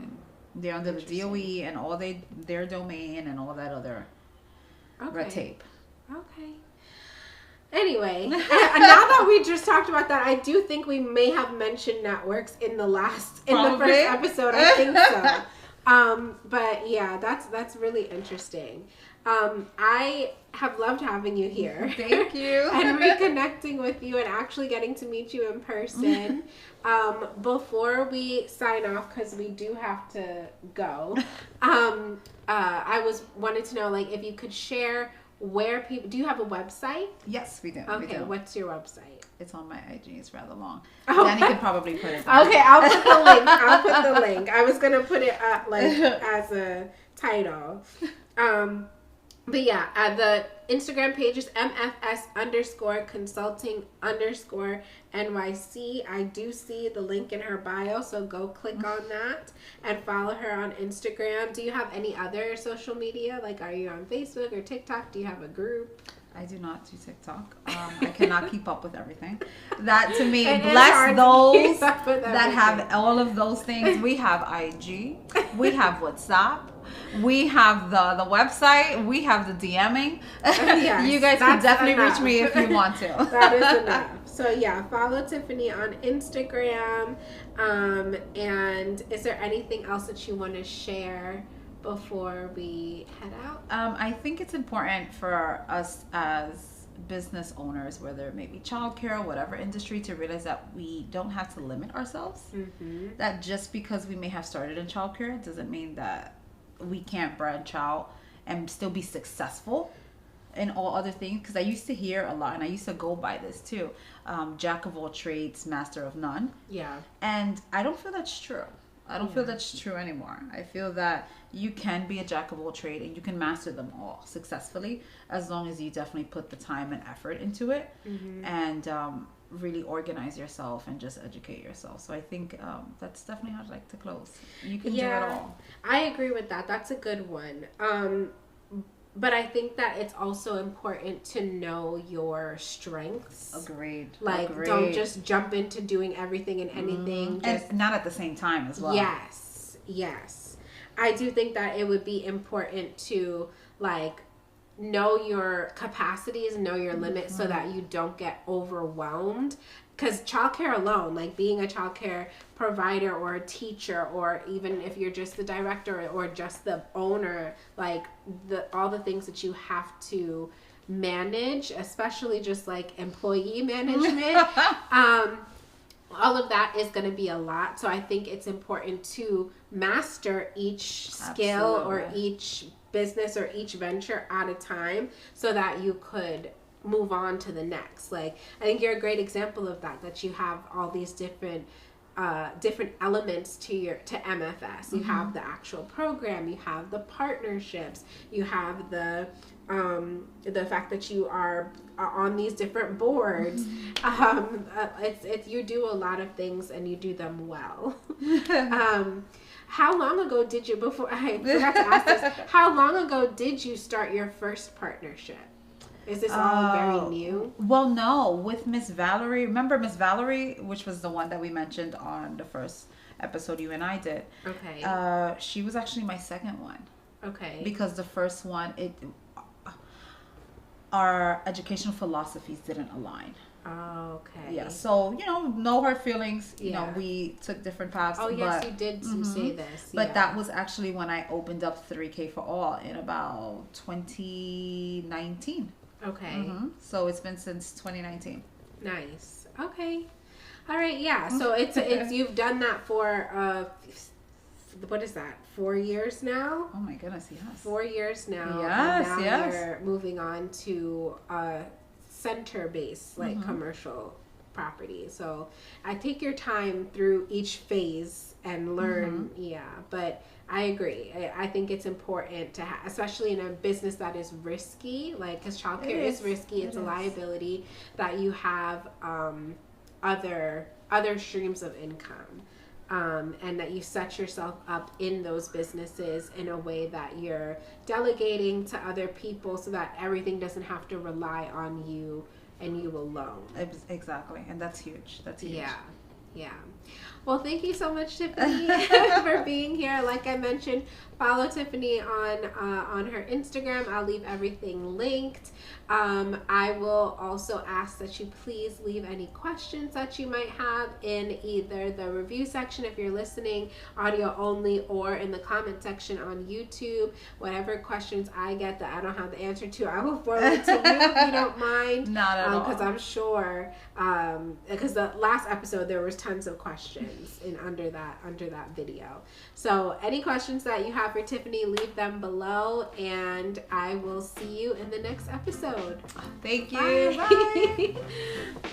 S2: They're under the DOE and all their domain and all that other red tape.
S1: Okay. Anyway, now that we just talked about that, I do think we may have mentioned networks in the first episode. I think so. But yeah, that's really interesting. I have loved having you here.
S2: Thank you.
S1: And reconnecting with you and actually getting to meet you in person. Before we sign off, because we do have to go, I wanted to know, like, if you could share where people, do you have a website?
S2: Yes, we do.
S1: Okay, what's your website?
S2: It's on my IG. It's rather long. Dani could probably put it
S1: down. Okay, I'll put the link. I was gonna put it as a title. But yeah, the Instagram page is MFS_consulting_NYC. I do see the link in her bio, so go click on that and follow her on Instagram. Do you have any other social media? Like, are you on Facebook or TikTok? Do you have a group?
S2: I do not do TikTok. I cannot keep up with everything. That to me, bless those that have all of those things. We have IG, we have WhatsApp, we have the website, we have the DMing. Yes, you guys can definitely reach me if you want to.
S1: That is enough. So yeah, follow Tiffany on Instagram. And is there anything else that you want to share before we head out?
S2: I think it's important for us as business owners, whether it may be childcare, whatever industry, to realize that we don't have to limit ourselves. That just because we may have started in childcare doesn't mean that we can't branch out and still be successful in all other things. Because I used to hear a lot, and I used to go by this too, jack of all trades, master of none.
S1: Yeah.
S2: And I don't feel that's true. I don't feel that's true anymore. I feel that you can be a jack of all trades and you can master them all successfully, as long as you definitely put the time and effort into it and really organize yourself and just educate yourself. So I think that's definitely how I'd like to close. You can do it all.
S1: I agree with that. That's a good one. But I think that it's also important to know your strengths.
S2: Agreed.
S1: Like, don't just jump into doing everything and anything.
S2: And not at the same time as well.
S1: Yes. I do think that it would be important to, like, know your capacities, know your limits so that you don't get overwhelmed. Because childcare alone, like being a childcare provider or a teacher, or even if you're just the director or just the owner, like all the things that you have to manage, especially just like employee management, all of that is going to be a lot. So I think it's important to master each skill or each business or each venture at a time so that you could move on to the next. Like, I think you're a great example of that you have all these different elements to MFS. You have the actual program, you have the partnerships, you have the fact that you are on these different boards. It's you do a lot of things and you do them well. How long ago did you, before I forgot to ask this, how long ago did you start your first partnership? Is this all very new?
S2: Well, no. With Miss Valerie, remember Miss Valerie, which was the one that we mentioned on the first episode you and I did.
S1: Okay.
S2: She was actually my second one.
S1: Okay.
S2: Because the first one, our educational philosophies didn't align.
S1: Oh, okay.
S2: Yeah. So, know her feelings. You know, we took different paths.
S1: Oh, yes, you did say this.
S2: But that was actually when I opened up 3K for All in about 2019.
S1: Okay.
S2: So it's been since 2019.
S1: Nice. Okay. All right. Yeah. So it's you've done that for what is that? 4 years now?
S2: Oh my goodness, yes.
S1: 4 years now.
S2: Yes,
S1: and now you're moving on to center-based, like commercial property. So I take your time through each phase and learn. Yeah, but I agree. I think it's important to especially in a business that is risky, like, because childcare is risky. It's a liability that you have other streams of income. And that you set yourself up in those businesses in a way that you're delegating to other people so that everything doesn't have to rely on you and you alone.
S2: Exactly. And that's huge. That's huge.
S1: Yeah. Well, thank you so much, Tiffany, for being here. Like I mentioned, follow Tiffany on her Instagram. I'll leave everything linked. I will also ask that you please leave any questions that you might have in either the review section if you're listening audio only, or in the comment section on YouTube. Whatever questions I get that I don't have the answer to, I will forward to you if you don't mind.
S2: Not at all.
S1: Because I'm sure, because the last episode there was tons of questions under that video. So any questions that you have for Tiffany, leave them below, and I will see you in the next episode.
S2: Thank you. Bye.